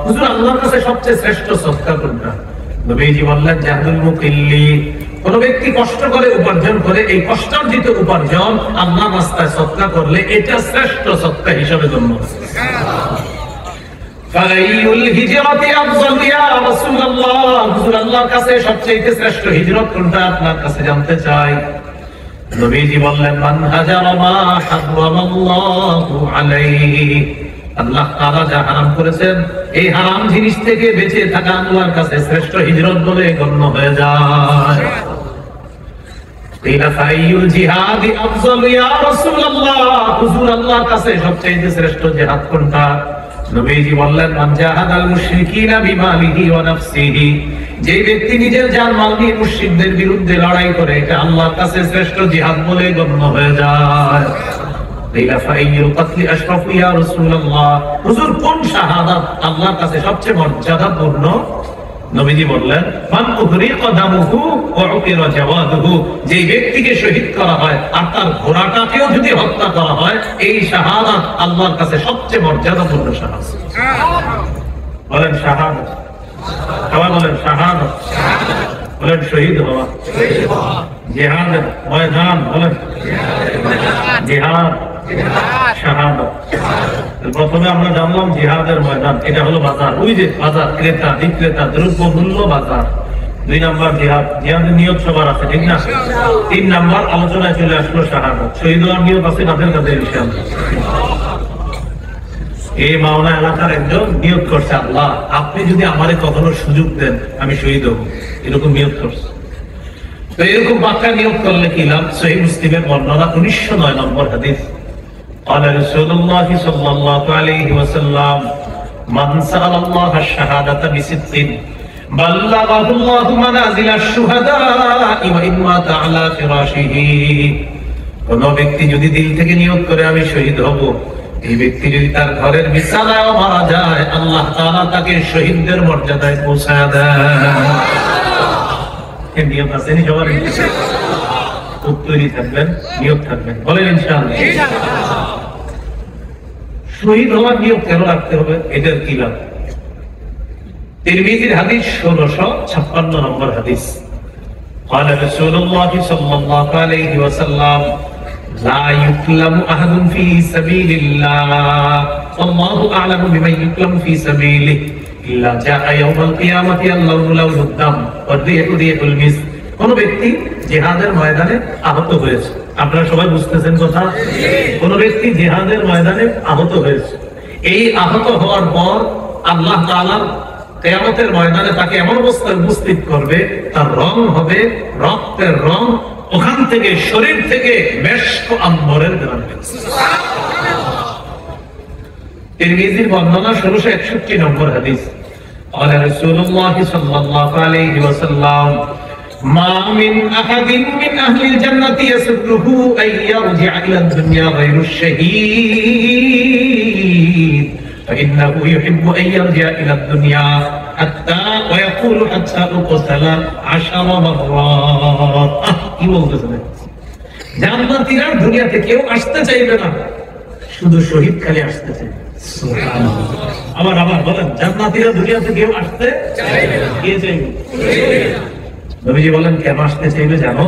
Speaker 1: হুজুর আল্লাহর কাছে সবচেয়ে শ্রেষ্ঠ সদকা কোনটা? নবীজি বললেন, জাহদুল মুকিল্লি, কোন ব্যক্তি কষ্ট করে উপার্জন করে, এই কষ্টার্জিত উপার্জন আল্লাহর রাস্তায় সদকা করলে এটা শ্রেষ্ঠ সদকা হিসেবে গণ্য হবে। ফাইউল হিজরাতি আফযাল ইয়া রাসূলুল্লাহ, হুজুর আল্লাহর কাছে সবচেয়ে শ্রেষ্ঠ হিজরত কোনটা আপনার কাছে জানতে চাই। নবীজি বললেন, মান হাজারা মা হারামাল্লাহু আলাইহি, আল্লাহ তাআলা যা হারাম করেছেন এই হারাম জিনিস থেকে বেঁচে থাকা আল্লাহর কাছে শ্রেষ্ঠ হিজরত বলে গণ্য হয়ে যায়। ফাইউল জিহাদি আফযাল ইয়া রাসূলুল্লাহ, হুজুর আল্লাহর কাছে সবচেয়ে শ্রেষ্ঠ জিহাদ কোনটা? নবীজি বললেন, মান জাহাদাল মুশরিকিনা বিমালিহি ওয়া নাফসিহি, যে ব্যক্তি নিজের জান মাল দিয়ে মুশরিকদের বিরুদ্ধে লড়াই করে, এটা আল্লাহর কাছে শ্রেষ্ঠ জিহাদ বলে গণ্য হয়ে যায়। ফাইয়ুল কতলি আশরাফু ইয়া রাসূলুল্লাহ, হুজুর কোন শাহাদাত আল্লাহর কাছে সবচেয়ে মর্যাদাপূর্ণ? নবীজি বললেন, মান উহরিকা দামুহু ওয়া উকিরা জাওয়াদুহু, যে ব্যক্তিকে শহীদ করা হয় আর তার ঘোড়াটাকেও যদি হত্যা করা হয়, এই শাহাদাত আল্লাহর কাছে সবচেয়ে মর্যাদাপূর্ণ শাহাদাত। বলেন শাহাদাত, সবাই বলেন শাহাদাত, বলেন শহীদ হওয়া, জিহাদের ময়দান, বলেন জিহাদ, শাহাদাত। প্রথমে আমরা জানলাম জিহাদের ময়দান, এটা হলো বাজার, ওই যে বাজার, ক্রেতা বিক্রেতা, দ্রব্য মূল্য বাজার। 2 নাম্বার জিহাদ, জিহাদের নিয়ত সবার আছে, ঠিক না? 3 নাম্বার আলোচনায় চলে আসলো শাহাদাত, শহীদ হওয়ার নিয়ত আছে কাদের কাদের? ইনশাআল্লাহ। এই মাওনা এলাকার একজন নিয়ত করছে, আল্লাহ আপনি যদি আমারে কখনো সুযোগ দেন আমি শহীদ হব, এরকম নিয়ত করছে। তো এরকম বাক্কা নিয়ত করলে কি লাভ? সহিহ মুসলিমের বর্ণনা 1909 নম্বর হাদিস। قال رسول الله صلى الله عليه وسلم من سأل الله الشهادة بصدق بلغه الله منازل الشهداء وإن مات على فراشه। কোন ব্যক্তি যদি দিল থেকে নিয়ত করে আমি শহীদ হব, এই ব্যক্তি যদি তার ঘরের বিছানায় মারা যায়, আল্লাহ তাআলা তাকে শহীদদের মর্যাদায় পৌঁছায় দেন। নিয়ত আছে নি সবার? তৈরি থাকবেন, নিয়ত থাকবেন, বলেন ইনশাআল্লাহ। শহীদ হওয়ার নিয়ত কেন রাখতে হবে? এটার কি লাভ? তিরমিজির হাদিস 1656 নম্বর হাদিস। قال رسول الله صلى الله عليه وسلم لا يكلم أحد في سبيل الله والله أعلم بمن يكلم في سبيله إلا جاء يوم القيامة اللون لون الدم والريح ريح المسك। কোন ব্যক্তি জিহাদের ময়দানে আহত হয়েছে, আপনারা সবাই বুঝতেছেন কথা? কোন ব্যক্তি জিহাদের ময়দানে আহত হয়েছে, এই আহত হওয়ার পর আল্লাহ তাআলা কিয়ামতের ময়দানে তাকে এমন অবস্থায় উপস্থিত করবে, তার রং হবে রক্তের রং, ওখান থেকে শরীর থেকে মেশক আম্বরের ঘ্রাণ বের হবে। তিরমিজির বর্ণনা 1661 নম্বর হাদিস। قال رسول الله صلى الله عليه وسلم ما من أحد من أهل الجنة يسره أن يرجع إلى الدنيا غير الشهيد فإنه يحب أن يرجع إلى الدنيا حتى ويقول حتى أقتل 10 مرات। কি বলতেছেন? জান্নাতীরা দুনিয়াতে কেউ আসতে চাইবে না, শুধু শহীদ খালি আসতে চাইবে। সুবহানাল্লাহ। আবার বলেন, জান্নাতীরা দুনিয়াতে কেউ আসতে চাইবে না, কে চাইবে? নবীজি বলেন কেন আসতে চাইবে জানো?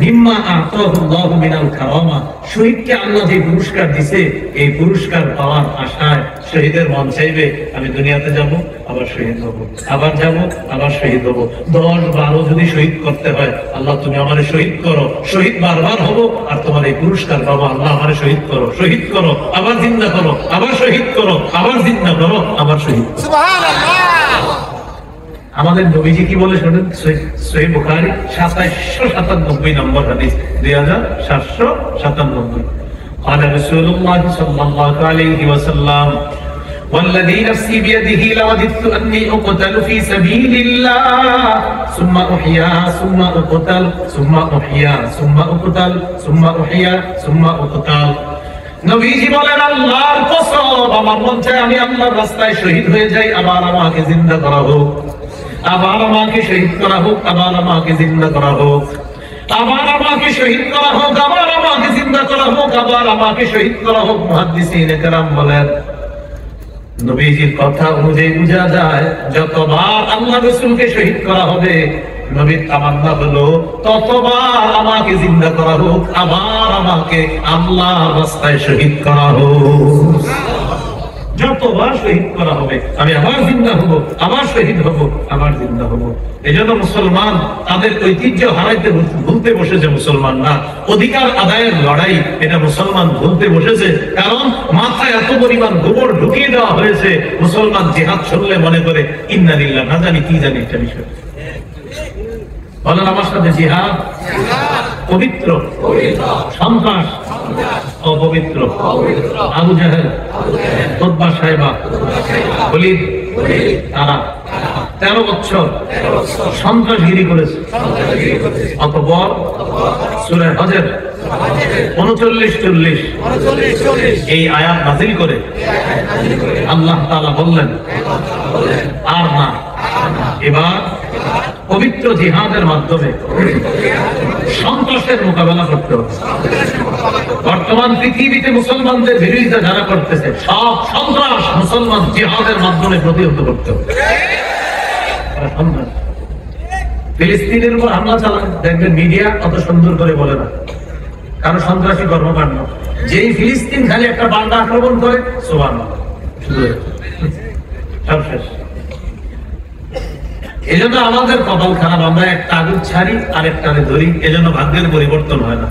Speaker 1: মিম্মা আতাহুল্লাহু মিনাল কারামা, শহীদকে আল্লাহ যে পুরস্কার দিয়েছে, এই পুরস্কার পাওয়ার আশায় শহীদের মন চাইবে আমি দুনিয়াতে যাব, আবার শহীদ হব, আবার যাব, আবার শহীদ হব। 10-12 যদি শহীদ করতে হয়, আল্লাহ তুমি আমারে শহীদ করো, শহীদ বারবার হব, আর তোমার এই পুরস্কার পাবো। আল্লাহ আমারে শহীদ করো, শহীদ করো, আবার জিন্দা করো, আবার শহীদ করো, আবার জিন্দা করো, আবার শহীদ। সুবহানাল্লাহ। আমাদের নবীজি কি বলে শুনেন? সহিহ বুখারী 2797 নম্বর হাদিস, 2797। قال رسول الله صلى الله عليه وسلم والذي نفسي بيده لوددت أني أقتل في سبيل الله ثم أحيا ثم أقتل ثم أحيا ثم أقتل ثم أحيا ثم أقتل। নবীজি বলেন আল্লাহর কসম, আমার মন চায় আমি আল্লাহর রাস্তায় শহীদ হয়ে যাই, আবার আমাকে জিন্দা করা হোক, আবার আমাকে শহীদ করা হোক, আবার আমাকে জিন্দা করা হোক, আবার আমাকে শহীদ করা হোক, আবার আমাকে জিন্দা করা হোক, আবার আমাকে শহীদ করা হোক। মুহাদ্দিসিনে কেরাম বলেন, নবীজির কথা অনুযায়ী বোঝা যায় যতবার আল্লাহ রাসূলকে শহীদ করা হবে, নবীর তামান্না হলো ততবার আমাকে জিন্দা করা হোক, আবার আমাকে আল্লাহর রাস্তায় শহীদ করা হোক। যতবার শহীদ করা হবে আমি আবার জিন্দা হব, আবার শহীদ হব, আবার জিন্দা হব। এজন্য মুসলমান তাদের ঐতিহ্য হারাইতে ভুলতে বসেছে। মুসলমান না, অধিকার আদায়ের লড়াই এটা মুসলমান ভুলতে বসেছে, কারণ মাথায় এত পরিমাণ গোবর ঢুকিয়ে দেওয়া হয়েছে। মুসলমান জিহাদ শুনলে মনে করে ইন্না লিল্লাহ, না জানি কি জানি একটা বিষয়। বলেন আমার সাথে, জিহাদ পবিত্র, সন্ত্রাস অপবিত্র। আবু জাহেল, উতবা সাইবা, ওলীদ, তারা 13 বছর সন্ত্রাসগিরি করেছে। অতঃপর সূরা হজের 39-40 এই আয়াত নাযিল করে আল্লাহ তাআলা বললেন, আর না, এবার পবিত্র জিহাদের মাধ্যমে সন্ত্রাসের মোকাবেলা করতে হবে। বর্তমান পৃথিবীতে মুসলমানদের বিরোধিতা যারা করতেছে, সব সন্ত্রাস মুসলমান জিহাদের মাধ্যমে প্রতিহত করতে হবে। ফিলিস্তিনের উপর হামলা চালান, দেখবেন মিডিয়া অত সুন্দর করে বলে না, কারণ সন্ত্রাসী কর্মকাণ্ড। যেই ফিলিস্তিন খালি একটা বান্ডা আক্রমণ করে, সুবহানাল্লাহ, সব শেষ। এজন্য আমাদের কপাল খারাপ, আমরা একটা আগুন ছাড়ি আরেকটারে ধরি, এজন্য ভাগ্যের পরিবর্তন হয় না।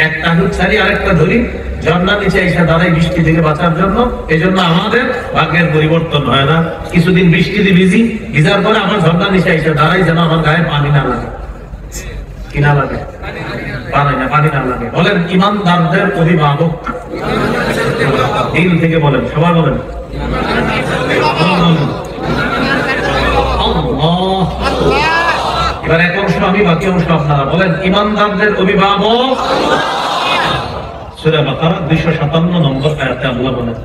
Speaker 1: একটা আগুন ছাড়ি আরেকটা ধরি, ঝর্ণা নিচে এসে দাঁড়াই বৃষ্টি থেকে বাঁচার জন্য, এজন্য আমাদের ভাগ্যের পরিবর্তন হয় না। কিছুদিন বৃষ্টিতে ভিজি, ভিজার পরে আমার ঝর্ণা নিচে এসে দাঁড়াই যেন আমার গায়ে পানি না লাগে। কি না লাগে? পানি না লাগে। বলেন ইমানদারদের অভিভাবক, দিল থেকে বলেন, সবাই বলেন এবার এক অংশ আমি, বাকি অংশ আপনারা। বলেন ইমানদারদের অভিভাবক সূরা বাকারা 257 নম্বর আয়াতে আল্লাহ বলেন,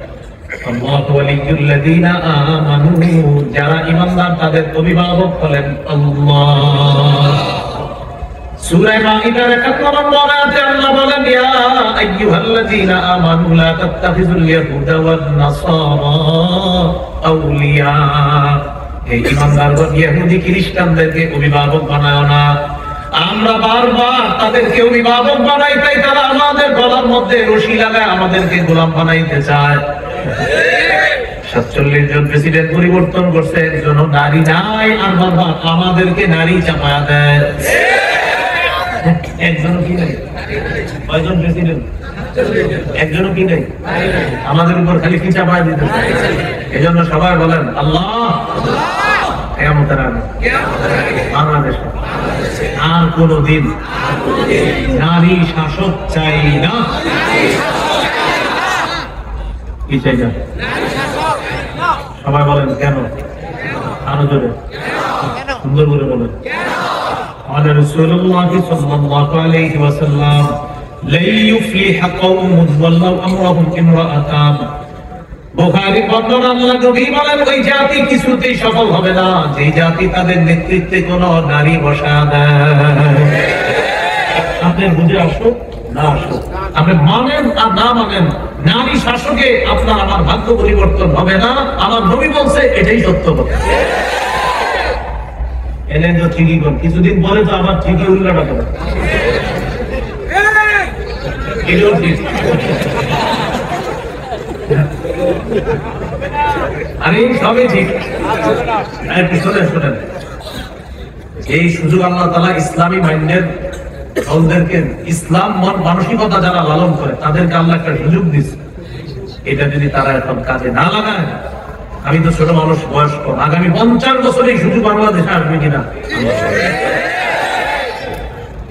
Speaker 1: আল্লাহু ওয়ালিয়ুল্লাযীনা আমানু, যারা ঈমানদার তাদের অভিভাবক হলেন আল্লাহ। সূরা মাঈদার 71 নম্বর আয়াতে আল্লাহ বলেন, ইয়া আইয়ুহাল্লাযীনা আমানু লা তাত্তাখিযুল ইয়াহুদা ওয়ান নাসারা আউলিয়া, এই ঈমানদারগণ ইহুদি খ্রিস্টানদেরকে অভিভাবক বানায় না। আমরা বারবার তাদেরকে অভিভাবক বানাই, তাই তারা আমাদের গলার মধ্যে রশি লাগায় আমাদেরকে গোলাম বানাইতে চায়। 47 জন প্রেসিডেন্ট পরিবর্তন করছে, একজন নারী নাই, আর বারবার আমাদেরকে নারী চাপায়া দেয়। একজনও কি নাই? কয়জন প্রেসিডেন্ট? একজনও কি নাই? আমাদের উপর খালি কি চাপায় দিতে। এজন্য সবাই বলেন আল্লাহ। কিয়ামতের আগে বাংলাদেশে আর কোনদিন নারী শাসক চাই না। কি চাই না? সবাই বলেন কেন? আরো জোরে সুন্দর করে বলেন। قال رسول الله صلى الله عليه وسلم لن يفلح قوم ولوا امرهم امرأتان। বুখারী বর্ণনা, আল্লাহ নবী বলেন, ওই জাতি কিছুতেই সফল হবে না যে জাতি তাদের নেতৃত্বে কোন নারী বসায় দেয়। আপনি বুঝে আসুক না আসুক, আপনি মানেন আর না মানেন, নারী শাসকে আপনার আমার ভাগ্য পরিবর্তন হবে না। আমার নবী বলছে, এটাই সত্য কথা। এলেন তো ঠিকই কর, কিছুদিন পরে তো আবার ঠিকই উল্টাটা করে। এটাও ঠিক। আরে সবই ঠিক। শোনেন, এই সুযোগ আল্লাহ তাআলা ইসলামী মাইন্ডের দলদেরকে, ইসলাম মানসিকতা যারা লালন করে তাদেরকে আল্লাহ একটা সুযোগ দিচ্ছে। এটা যদি তারা এখন কাজে না লাগায়, আমি তো ছোট মানুষ, বয়স্ক, আগামী 50 বছর এই সুযোগ বাংলাদেশে আসবে কিনা।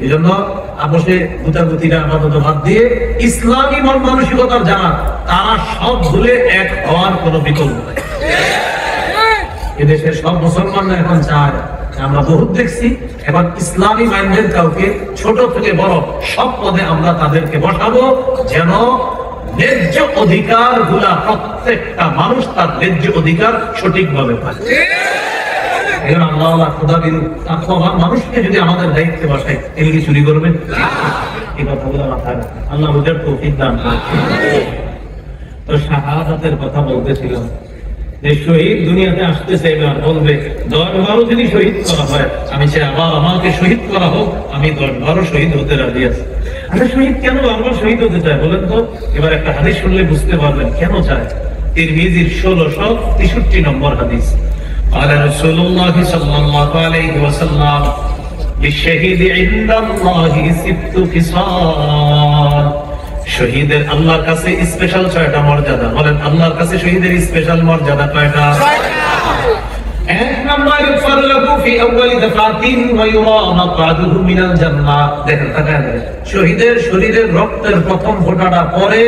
Speaker 1: এই জন্য আপোষে গুতাগুতিরা আপাতত বাদ দিয়ে ইসলামী মন মানসিকতার যারা, তারা সব ভুলে এক হওয়ার কোন বিকল্প নাই। এদেশের সব মুসলমানরা এখন চায়, আমরা বহুত দেখছি, এখন ইসলামী মাইন্ডের কাউকে ছোট থেকে বড় সব পদে আমরা তাদেরকে বসাবো, যেন ন্যায্য অধিকার গুলা প্রত্যেকটা মানুষ তার ন্যায্য অধিকার সঠিকভাবে পায়। মানুষকে যদি আমাদের দায়িত্বে বসায়, তিনি কি চুরি করবেন? এই কথাগুলো মাথায় আল্লাহ বুঝার তৌফিক দান করেন। তো শাহাদাতের কথা বলতেছিলাম যে শহীদ দুনিয়াতে আসতেছে, এবার বলবে 10-12 যদি শহীদ করা হয়, আমি চাই আবার আমাকে শহীদ করা হোক, আমি 10-12 শহীদ হতে রাজি আছি। আচ্ছা, শহীদ কেন আবার শহীদ হতে চায় বলেন তো? এবার একটা হাদিস শুনলে বুঝতে পারবেন কেন চায়। তিরমিজির 1663 নম্বর হাদিস। قال رسول الله صلى الله عليه وسلم للشهيد عند الله 6 خصال। শহীদের আল্লাহর কাছে স্পেশাল 6টা মর্যাদা। বলেন আল্লাহর কাছে শহীদের স্পেশাল মর্যাদা কয়টা? 1 নম্বর, ফারলাহু ফি আউয়ালি দাফাতিন ওয়া ইউরা মাকআদুহু মিনাল জান্নাহ। দেখেন তাকায়, শহীদের শরীরের রক্তের প্রথম ফোঁটাটা পরে,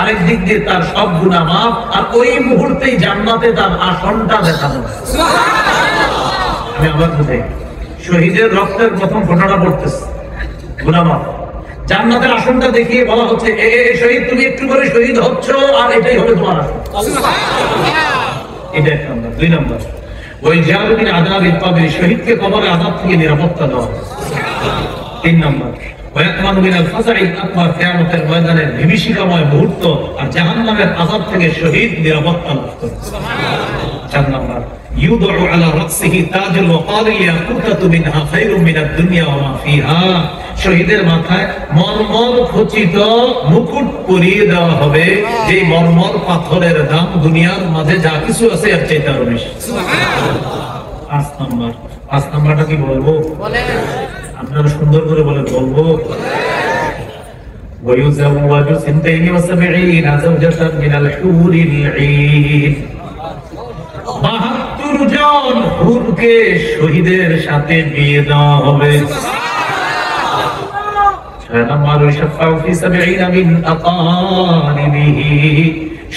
Speaker 1: আরেক দিক দিয়ে তার সব গুনাহ মাফ, আর ওই মুহূর্তেই জান্নাতে তার আসনটা দেখানো। সুবহানাল্লাহ। আমি আবার বুঝাই, শহীদের রক্তের প্রথম ফোঁটাটা পড়তেছে, গুনাহ মাফ, জান্নাতের আসনটা দেখিয়ে বলা হচ্ছে, এ শহীদ, তুমি একটু করে শহীদ হচ্ছ, আর এটাই হবে তোমার আসন। সুবহানাল্লাহ। এটা 1 নম্বর। 2 নম্বর, ওই জাহাদিন আযাবিল কবর, শহীদকে কবরের আযাব থেকে নিরাপত্তা দেওয়া। 3 নম্বর, ওয়ায়াকমানু মিনাল ফাযাইল আকবার, কিয়ামতের ময়দানের বিভীষিকাময় মুহূর্ত আর জাহান্নামের আযাব থেকে শহীদ নিরাপত্তা লাভ করে। সুবহানাল্লাহ। 4 নম্বর, ইউদউ আলা রাসিহি তাজুল ওয়াকার ইয়াকুতাতু মিনহা খায়রুম মিনাদ দুনিয়া ওয়া মা ফিহা। শহীদের মাথায় মরমর খচিত মুকুট পরিয়ে দেওয়া হবে, যে মরমর পাথরের দাম দুনিয়ার মাঝে যা কিছু আছে এর চাইতে আরো বেশি। সুবহানাল্লাহ। 5 নম্বর, 5 নম্বরটা কি বলবো? বলেন। আপনারা সুন্দর করে বলেন, বলবো? ওয়ায়ুযাওয়াজু 72 যাওজাতান মিনাল হুরিল ঈন। 72 জন হুরকে শহীদের সাথে বিয়ে দেওয়া হবে।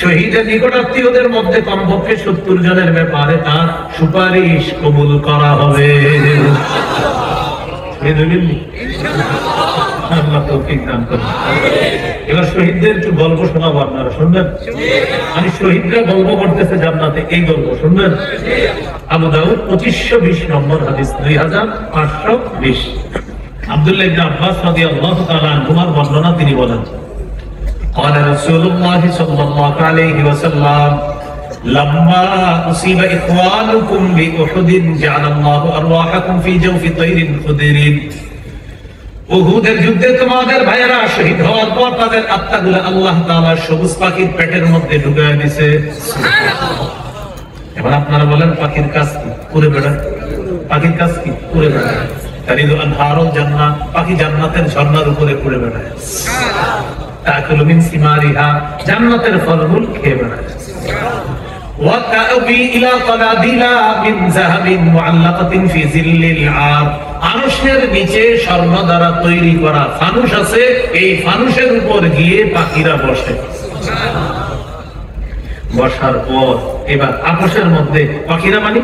Speaker 1: শহীদের নিকটাত্মীয়দের মধ্যে কমপক্ষে 70 জনের ব্যাপারে তার সুপারিশ কবুল করা হবে। আল্লাহ তৌফিক দান করুন। এবার শহীদদের একটু গল্প শোনাবো, আপনারা শুনবেন? মানে শহীদরা গল্প করতেছে জান্নাতে, এই গল্প শুনবেন? আবু দাউদ 2520 নম্বর হাদিস, 2520। আব্দুল্লাহ ইবনে আব্বাস রাদিয়াল্লাহু তাআলা আনহুমার বর্ণনা, তিনি বলেন, قال رسول الله صلى الله عليه وسلم لما أصيب إخوانكم بأحد جعل الله أرواحكم في جوف طير خضر। উহুদের যুদ্ধে তোমাদের ভাইয়েরা শহীদ হওয়ার পর তাদের আত্মাগুলো আল্লাহ তাআলা সবুজ পাখির পেটের মধ্যে ঢুকায় দিয়েছে। এবার আপনারা বলেন, পাখির কাজ কি? উড়ে বেড়ায়। পাখির কাজ কি? উড়ে বেড়ায়। তারিদু আনহারুল জান্নাহ, পাখি জান্নাতের ঝর্ণার উপরে উড়ে বেড়ায়। তাকুলু মিন সিমারিহা, জান্নাতের ফলমূল খেয়ে বেড়ায়। ওয়া তা'বি ইলা কালাদিলা মিন যাহাবিন মুআল্লাকাতিন ফি জিল্লিল আরশ, আরশের নিচে স্বর্ণ দ্বারা তৈরি করা ফানুস আছে, এই ফানুসের উপর গিয়ে পাখিরা বসে। বসার পর এবার আকাশের মধ্যে পাখিরা, মানে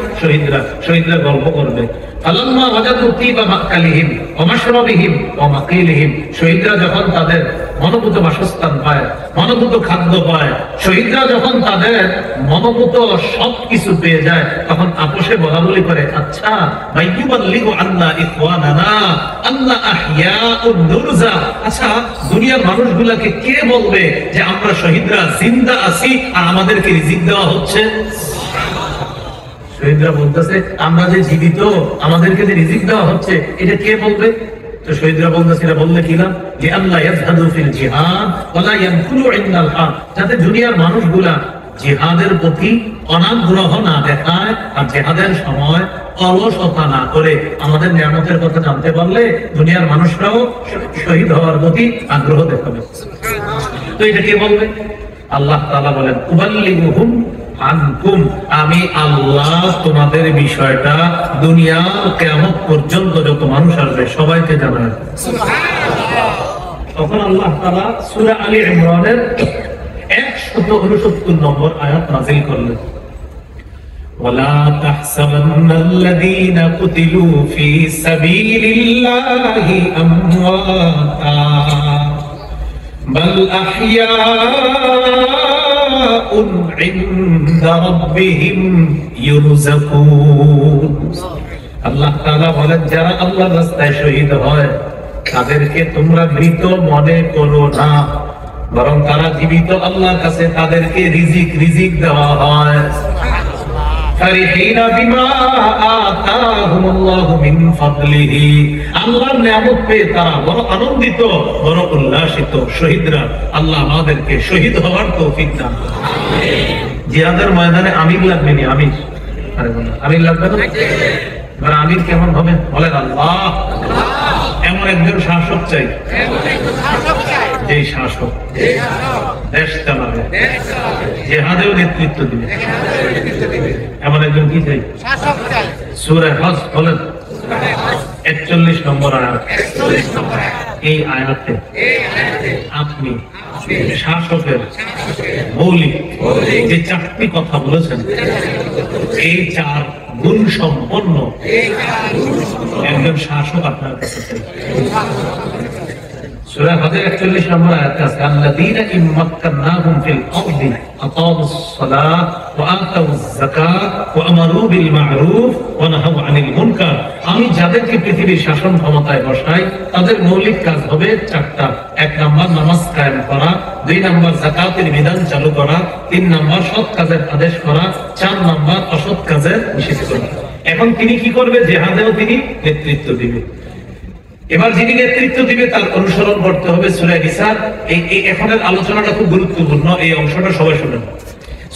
Speaker 1: শহীদরা গল্প করবে। ফালাম্মা ওয়াজাদু তিবা মাকালিহিম ওয়া মাশরাবিহিম ওয়া মাকিলিহিম, শহীদরা যখন তাদের মনোভূত বাসস্থান পায়, মনোভূত খাদ্য পায়, শহীদরা যখন তাদের মনোভূত সবকিছু পেয়ে যায়, তখন আপোষে বলা বলি করে, আচ্ছা মাইয়ুবাল্লিগু আন্না ইখওয়ানানা আন্না আহইয়াউন নুরজা, আচ্ছা দুনিয়ার মানুষগুলোকে কে বলবে যে আমরা শহীদরা জিন্দা আছি আর আমাদেরকে রিজিক দেওয়া হচ্ছে? শহীদরা বলতেছে, আমরা যে জীবিত, আমাদেরকে যে রিজিক দেওয়া হচ্ছে, এটা কে বলবে? তো শহীদরা বলতেছে, বললে কিলাম যে আল্লাহ ইয়াজহাদু ফিল জিহাদ ওয়ালা ইয়ানকুলু ইনদাল হক, যাতে দুনিয়ার মানুষগুলা জিহাদের প্রতি অনাগ্রহ না দেখায় আর জিহাদের সময় অলসতা না করে আমাদের নিয়ামতের কথা জানতে পারলে দুনিয়ার মানুষরাও শহীদ হওয়ার প্রতি আগ্রহ দেখাবে। তো এটা কে বলবে? আল্লাহ তাআলা বলেন, উবাল্লিগুহুম আনকুম, আমি আল্লাহ তোমাদের বিষয়টা দুনিয়ার কিয়ামত পর্যন্ত যত মানুষ আসবে সবাইকে জানায়। তখন আল্লাহ তাআলা সূরা আলী ইমরানের 169 নম্বর আয়াত নাযিল করলেন, ওয়ালা তাহসাবান্নাল্লাযীনা কুতিলু ফী সাবিলিল্লাহি আমওয়াতা বাল আহইয়াউন ইনদা রাব্বিহিম ইউরযাকুন। আল্লাহ তাআলা বলেন, যারা আল্লাহর রাস্তায় শহীদ হয় তাদেরকে তোমরা মৃত মনে করো না, বরং তারা জীবিত, আল্লাহর কাছে তাদেরকে রিজিক দেওয়া হয়। ফারিহিনা বিমা আতাহুমুল্লাহু মিন ফাদলিহি, আল্লাহর নিয়ামত পেয়ে তারা বড় আনন্দিত, বড় উল্লাসিত। শহীদরা, আল্লাহ আমাদেরকে শহীদ হওয়ার তৌফিক দান করুন। আমিন। জিহাদের ময়দানে আমির লাগবে না? আমির লাগবে না? এবার আমির কেমন হবে বলেন? আল্লাহ, এমন একজন শাসক চাই, যে শাসক দেশ চালাবে, জিহাদেও নেতৃত্ব দিবে, এমন একজন কি চাই? সূরা হজ বলেন 41 নম্বর আয়াত। এই আয়াতে আপনি শাসকের মৌলিক যে 4টি কথা বলেছেন, এই 4 গুণ সম্পন্ন একজন শাসক আপনার কাছে চাই। সূরা হজের 41 নম্বর আয়াতে আছে, আল্লাযীনা ইম্মাক্কানাহুম ফিল আরদি আকামুস সালাত ওয়া আতাউয যাকাত ওয়া আমারু বিল মা'রুফ ওয়া নাহাউ আনিল মুনকার। আমি যাদেরকে পৃথিবীর শাসন ক্ষমতায় বসাই তাদের মৌলিক কাজ হবে 4টা। 1 নাম্বার নামাজ কায়েম করা, 2 নাম্বার যাকাতের বিধান চালু করা, 3 নাম্বার সৎ কাজের আদেশ করা, 4 নাম্বার অসৎ কাজের নিষেধ করা। এখন তিনি কি করবে? জিহাদেও তিনি নেতৃত্ব দিবে। এবার যিনি নেতৃত্ব দিবে তার অনুসরণ করতে হবে। সূরা নিসার এই এখনের আলোচনাটা খুব গুরুত্বপূর্ণ, এই অংশটা সবাই শুনেন।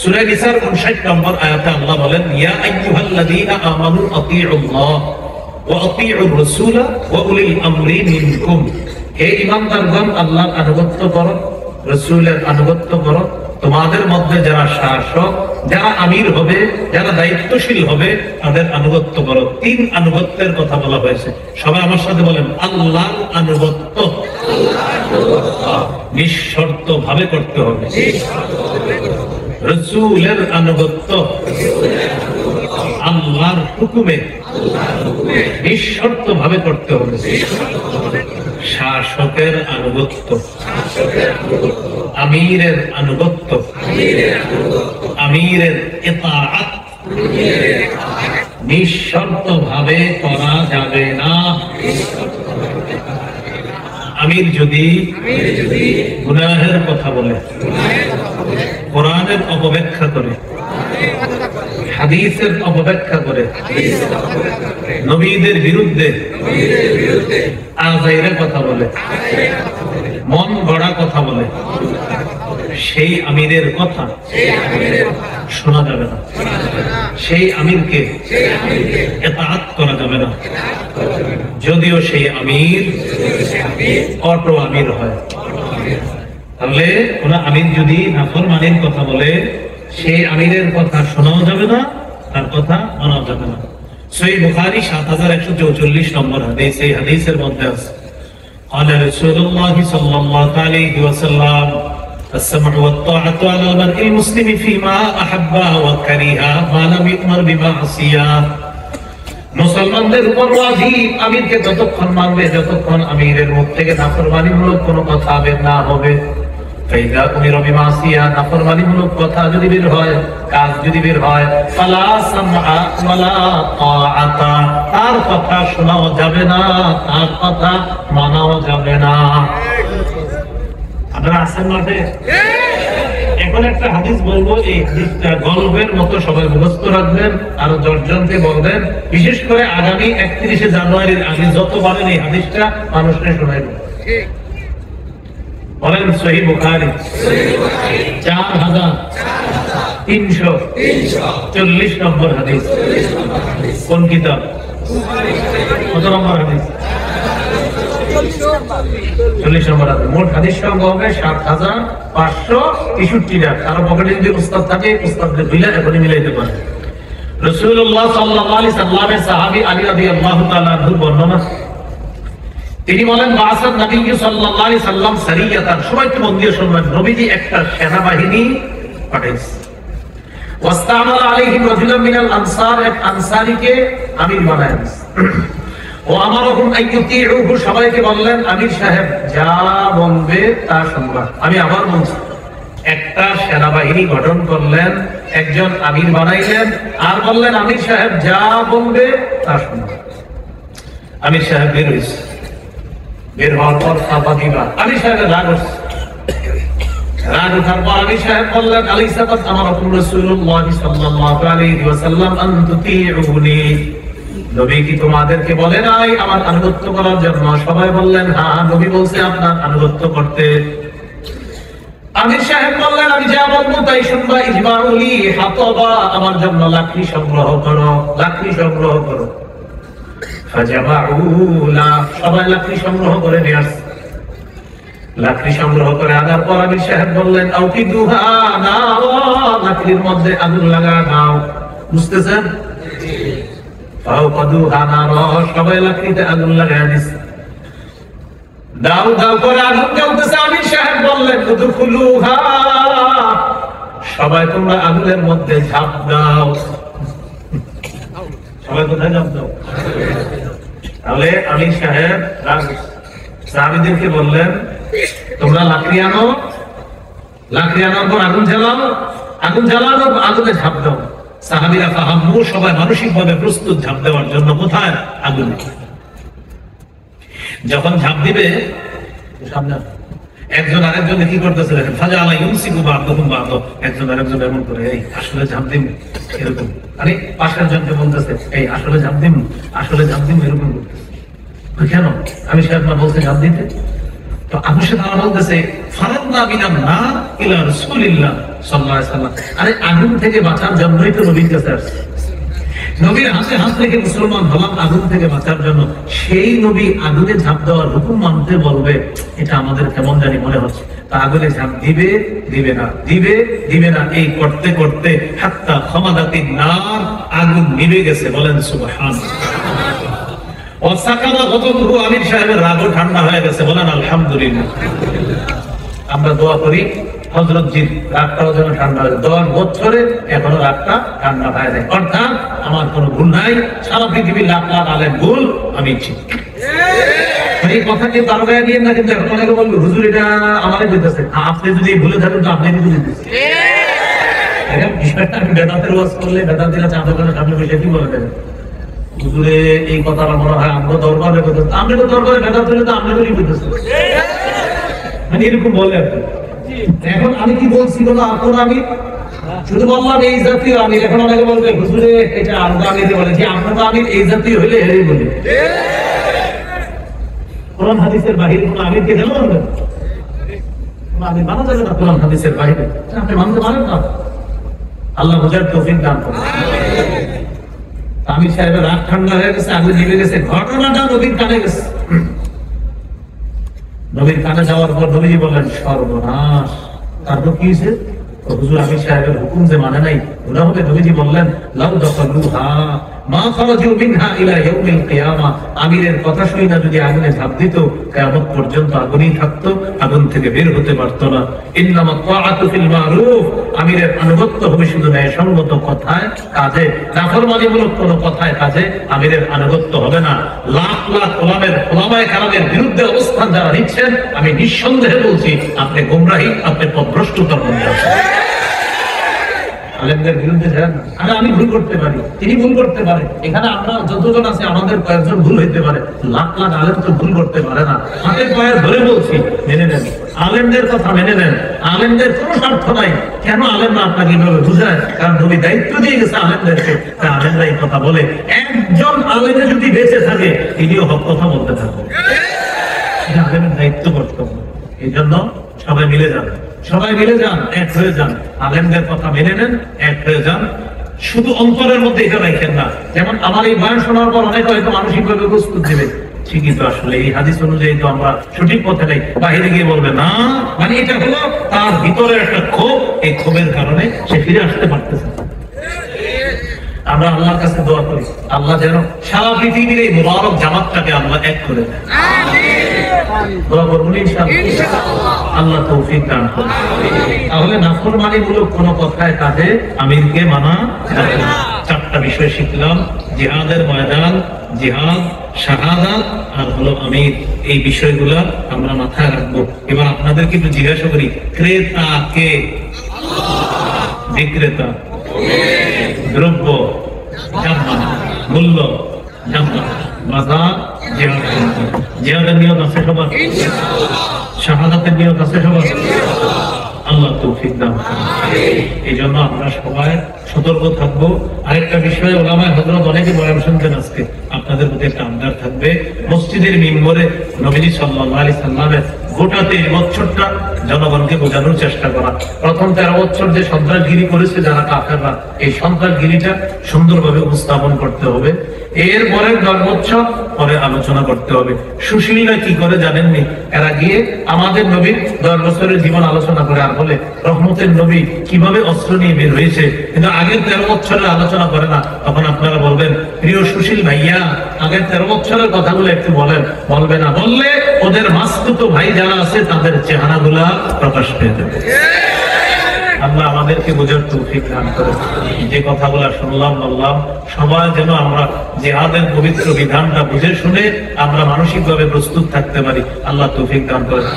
Speaker 1: সূরা নিসার 59 নম্বর আয়াতে আল্লাহ বলেন, ইয়া আইয়ুহাল্লাযীনা আমানু আতিউল্লাহ ওয়া আতিউর রাসূলা ওয়া উলিল আমরি মিনকুম। হে ঈমানদারগণ, আল্লাহর আনুগত্য করো, রাসূলের আনুগত্য করো। তোমাদের মধ্যে যারা শাসক, যারা আমির হবে, যারা দায়িত্বশীল হবে, তাদের আনুগত্য করো। 3 আনুগত্যের কথা বলা হয়েছে। সবাই আমার সাথে বলেন, আল্লাহর আনুগত্য নিঃশর্ত ভাবে করতে হবে, রাসূলের আনুগত্য আল্লাহর হুকুমে নিঃশর্ত ভাবে করতে হবে। শাসকের আনুগত্য, আমিরের আনুগত্য, আমিরের ইতাআত নিঃশর্ত ভাবে করা যাবে না। আমির যদি গুনাহের কথা বলে, কোরআনের অপব্যাখ্যা করে, হাদিসের অপব্যাখ্যা করে, নবীদের বিরুদ্ধে আযাইরের কথা বলে, মন গড়া কথা বলে, সেই আমিরের কথা শোনা যাবে না, সেই আমিরকে ইতাআত করা যাবে না, যদিও সেই আমির অটো আমির হয়। তাহলে কোন আমির যদি নাফরমানির কথা বলে, সেই আমিরের কথা শোনাও যাবে না, তার কথা মানাও যাবে না। সহিহ বুখারী ৭১৪৪ নম্বর হাদিস, এই হাদিসের মধ্যে আছে قال رسول الله صلى الله عليه وسلم السمع والطاعة على المرء المسلم فيما أحب وكره ما لم يؤمر بمعصية। মুসলমানদের উপর ওয়াজিব আমিরকে যতক্ষণ মানবে, যতক্ষণ আমিরের মুখ থেকে নাফরমানিমূলক কোনো কথা বের না হবে। ফাইদা উমিরা বিমাসিয়া, নাফরমানিমূলক কথা যদি বের হয়, কাজ যদি বের হয়, ফালা সামআ ওয়ালা তাআতা, তার কথা শোনাও যাবে না, তার কথা মানাও যাবে না। আপনারা আছেন মাঠে? এখন একটা হাদিস বলবো, এই হাদিসটা গল্পের মতো সবাই মুখস্থ রাখবেন, আর 10 জনকে বলবেন, বিশেষ করে আগামী 31শে জানুয়ারির আগে যত পারেন এই হাদিসটা মানুষকে শোনাবেন। বলেন সহিহ বুখারী 4340 নম্বর হাদিস। কোন কিতাব? কত নম্বর হাদিস? 40 নম্বর হাদিস। মোট হাদিস সংখ্যা হবে 7563টা। কারো পকেটে যদি উস্তাদ থাকে, উস্তাদদের বিলে এখনই মিলাইতে পারে। রাসূলুল্লাহ সাল্লাল্লাহু আলাইহি সাল্লামের সাহাবী আলী রাদিয়াল্লাহু তাআলা আনহুর বর্ণনা, তিনি বলেন, বাসাত নবী সাল্লাল্লাহু আলাইহি সাল্লাম সারিয়াতান, সবাই তো মন দিয়ে শুনবেন, নবীজি একটা সেনাবাহিনী পাঠাইছেন। ওয়াস্তামালা আলাইহিম রাজুলাম মিনাল আনসার, এক আনসারীকে আমির বানালেন। ও আমারহুম আইয়ুতিউহু, সবাইকে বললেন, আমির সাহেব যা বলবে তা শুনবা। আমি আবার বলছি, একটা সেনাবাহিনী গঠন করলেন, একজন আমির বানাইলেন, আর বললেন, আমির সাহেব যা বলবে তা শুনবা। আমির সাহেব বের হয়েছে, বের হওয়ার পর সাহাবাদিরা আমির সাহেবের রাগ হচ্ছে। রাগ ওঠার পর আমির সাহেব বললেন, আলাইসা কাদ আমারাকুম রাসূলুল্লাহ সাল্লাল্লাহু আলাইহি ওয়াসাল্লাম আন তুতিউনি, নবী কি তোমাদেরকে বলে নাই আমার আনুগত্য করার জন্য? সবাই বললেন, হ্যাঁ, নবী বলছে আপনার আনুগত্য করতে। আমির সাহেব বললেন, আমি যা বলবো তাই শুনবা। ইজমাউলি হাতাবা, আমার জন্য লাকড়ি সংগ্রহ করো, লাকড়ি সংগ্রহ করো। ফাজামাউলা, সবাই লাকড়ি সংগ্রহ করে নিয়ে আসছে। লাকড়ি সংগ্রহ করে আনার পর আমির সাহেব বললেন, আউকিদুহা নারা, লাকড়ির মধ্যে আগুন লাগা দাও। বুঝতেছেন? ফাউকাদুহা নারা, সবাই লাকড়িতে আগুন লাগায় দিছে। দাও দাও করে আগুন জ্বলতেছে। আমির সাহেব বললেন, উদখুলুহা, সবাই তোমরা আগুনের মধ্যে ঝাঁপ দাও। সবাই কোথায় ঝাঁপ দাও? তাহলে আমির সাহেব সাহাবীদেরকে বললেন, তোমরা লাকড়ি আনো, লাকড়ি আনার পর আগুন জ্বালাও, আগুন জ্বালানোর পর আগুনে ঝাঁপ দাও। সাহাবীরা ফাহাম্মু, সবাই মানসিকভাবে প্রস্তুত ঝাঁপ দেওয়ার জন্য। কোথায়? আগুনে। যখন ঝাঁপ দিবে, সামনে একজন আরেকজন কি করতেছে দেখেন, ফাজালা ইউমসিকু বা'দুহুম বা'দ, একজন আরেকজন এমন করে, এই আসলে ঝাঁপ দিন, এরকম। আরে পাশের জনকে বলতেছে, এই আসলে ঝাঁপ দিন, আসলে ঝাঁপ দিন, এরকম করতেছে। কেন? আমি সাহেব না বলছে ঝাঁপ দিতে। তো আবু সাহেব বলতেছে, ফারাদনা বিনান নার ইলা রাসূলিল্লাহ সাল্লাল্লাহু আলাইহি ওয়াসাল্লাম, আরে আগুন থেকে বাঁচার জন্যই তো নবীর কাছে আসছে। নবীর হাতে হাত রেখে মুসলমান হলাম আগুন থেকে বাঁচার জন্য। সেই নবী আগুনে ঝাঁপ দেওয়ার হুকুম মানতে বলবে, এটা আমাদের কেমন জানি মনে হচ্ছে। তা আগুনে ঝাঁপ দিবে, দিবে না, দিবে, দিবে না, এই করতে করতে হাত্তা খামাদাতিন নার, আগুন নিভে গেছে। বলেন সুবহানাল্লাহ। ওয়াসাকানা গদবুহু, আমির সাহেবের রাগও ঠান্ডা হয়ে গেছে। বলেন আলহামদুলিল্লাহ। আমরা দোয়া করি হযরতজির রাগটাও যেন ঠান্ডা হয়। 10 বছরে এখনো রাগটা ঠান্ডা হয় নাই। অর্থাৎ আমার কোনো ভুল নাই, সারা পৃথিবীর লাখ লাখ আলেম ভুল, আমি ঠিক। এই কথাকে বারবার দিয়ে না, কিন্তু এখন অনেকে বলবে হুজুর এটা আমারই বলতেছে। আপনি যদি ভুলে থাকেন তো আপনি ভুলে দিচ্ছেন। বেদান্তের ওয়াজ করলে বেদান্তিরা চা দোকানের সামনে বসে কি বলে দেবেন, হুজুরে এই কথাটা মনে হয় আমরা দরবারে করতেছি, আমরা তো দরবারে বেদান্ত হলে তো আপনাদেরই বলতেছি, মানে এরকম বলে আর কি। এখন আমি কি বলছি বলো, আপনার আমি শুধু বললাম এই জাতীয় আমির। এখন অনেকে বলবে হুজুরে এটা আলাদা আমির বলে, যে আপনার আমির এই জাতীয় হলে এরই বলে। কোরআন হাদিসের বাহিরে কোন আমিরকে গেল মানবেন? আমি মানা যাবে না কোরআন হাদিসের বাহিরে, আপনি মানতে পারেন না। আল্লাহ বোঝার তৌফিক দান করুন। আমির সাহেবের রাগ ঠান্ডা হয়ে গেছে, আগুন নিভে গেছে, ঘটনাটা নবীর কানে গেছে। নবীর কানে যাওয়ার পর নবীজি বললেন সর্বনাশ। তারপর কি হয়েছে? হুজুর আমির সাহেবের হুকুম যে মানে নাই, ওরা হলে নবীজি বললেন লাউ দাখালুহা মা খারাজু মিনহা ইলা ইয়াউমিল কিয়ামা। আমিরের কথা শুনে না যদি আগুনে ঝাঁপ দিত, কিয়ামত পর্যন্ত আগুনই থাকতো, আগুন থেকে বের হতে পারতো না। ইন্নামা তাআতু ফিল মারুফ। আমিরের আনুগত্য হবে শুধু ন্যায়সঙ্গত কথায় কাজে, নাফরমানিমূলক কোনো কথায় কাজে আমিরের আনুগত্য হবে না। লাখ লাখ ওলামায়ে কেরামের বিরুদ্ধে অবস্থান যারা নিচ্ছেন, আমি নিঃসন্দেহে বলছি আপনি গোমরাহী, আপনি পথভ্রষ্টতার মধ্যে আছেন। আলেমদের বিরুদ্ধে যান না। আরে আমি ভুল করতে পারি, তিনি ভুল করতে পারে, এখানে আমরা যতজন আছে আমাদের কয়েকজন ভুল হইতে পারে, লাখ লাখ আলেম তো ভুল করতে পারে না। হাতের পায়ের ধরে বলছি মেনে নেন, আলেমদের কথা মেনে নেন। আলেমদের কোনো স্বার্থ নাই। কেন আলেমরা আপনাকে এইভাবে বুঝায়? কারণ নবী দায়িত্ব দিয়ে গেছে আলেমদেরকে, তা আলেমরা এই কথা বলে। একজন আলেমে যদি বেঁচে থাকে তিনিও হক কথা বলতে থাকবে, এটা আলেমের দায়িত্ব কর্তব্য। এই জন্য সবাই মিলে যান, সবাই মিলে যান, এক হয়ে যান, আলেমদের কথা মেনে নেন, এক হয়ে যান। শুধু অন্তরের মধ্যে এটা রাখেন না। যেমন আমার এই বয়ান শোনার পর অনেকে হয়তো মানসিকভাবে প্রস্তুত দেবে, ঠিকই তো, আসলে এই হাদিস অনুযায়ী তো আমরা সঠিক পথে নেই, বাহিরে গিয়ে বলবে না, মানে এটা হলো তার ভিতরে একটা ক্ষোভ, এই ক্ষোভের কারণে সে ফিরে আসতে পারতেছে। আমরা আল্লাহর কাছে দোয়া করি আল্লাহ যেন সারা পৃথিবীর এই মুবারক জামাতটাকে আল্লাহ এক করে দেন। দোয়া করুন ইনশাআল্লাহ, আল্লাহ তৌফিক দান করুন। তাহলে নাফরমানিমূলক কোনো কথায় কাজে আমিরকে মানা যাবে না। চারটা বিষয় শিখলাম: জিহাদের ময়দান, জিহাদ, শাহাদাত আর হলো আমির। এই বিষয়গুলো আমরা মাথায় রাখবো। এবার আপনাদেরকে একটু জিজ্ঞাসা করি, ক্রেতা কে? বিক্রেতা? দ্রব্য জান্নাত, মূল্য জান্নাত, বাজার জিহাদ। জিহাদের নিয়ত আছে সবার? শাহাদাতের নিয়ত আছে সবার? আল্লাহ তৌফিক দান করুন। এই জন্য আমরা সবাই সতর্ক থাকবো। আরেকটা বিষয়, ওলামায়ে হযরত অনেকে বয়ান শুনতেন, আজকে আপনাদের প্রতি একটা আবদার থাকবে। মসজিদের মিম্বরে নবীজি সাল্লাল্লাহু আলাইহি সাল্লামের গোটা 23 বছরটা জনগণকে বোঝানোর চেষ্টা করা। প্রথম 13 বছর যে সন্ত্রাসগিরি করেছে যারা কাফেররা, এই সন্ত্রাসগিরিটা সুন্দরভাবে উপস্থাপন করতে হবে। এর পরের 10 বছর পরে আলোচনা করতে হবে। সুশীলরা কি করে জানেননি? এরা গিয়ে আমাদের নবীর 10 বছরের জীবন আলোচনা করে আর বলে রহমতের নবী কিভাবে অস্ত্র নিয়ে বের হয়েছে, কিন্তু আগের 13 বছরের আলোচনা করে না। তখন আপনারা বলবেন, প্রিয় সুশীল ভাইয়া, আগের 13 বছরের কথাগুলো একটু বলেন। বলবে না, বললে ওদের মাসতুতো ভাই যারা আছে তাদের চেহারাগুলা প্রকাশ পেয়ে যাবে। আল্লাহ আমাদেরকে বোঝার তৌফিক দান করেন। যে কথাগুলো শুনলাম বললাম, সবাই যেন আমরা জিহাদের পবিত্র বিধানটা বুঝে শুনে আমরা মানসিকভাবে প্রস্তুত থাকতে পারি। আল্লাহ তৌফিক দান করেন।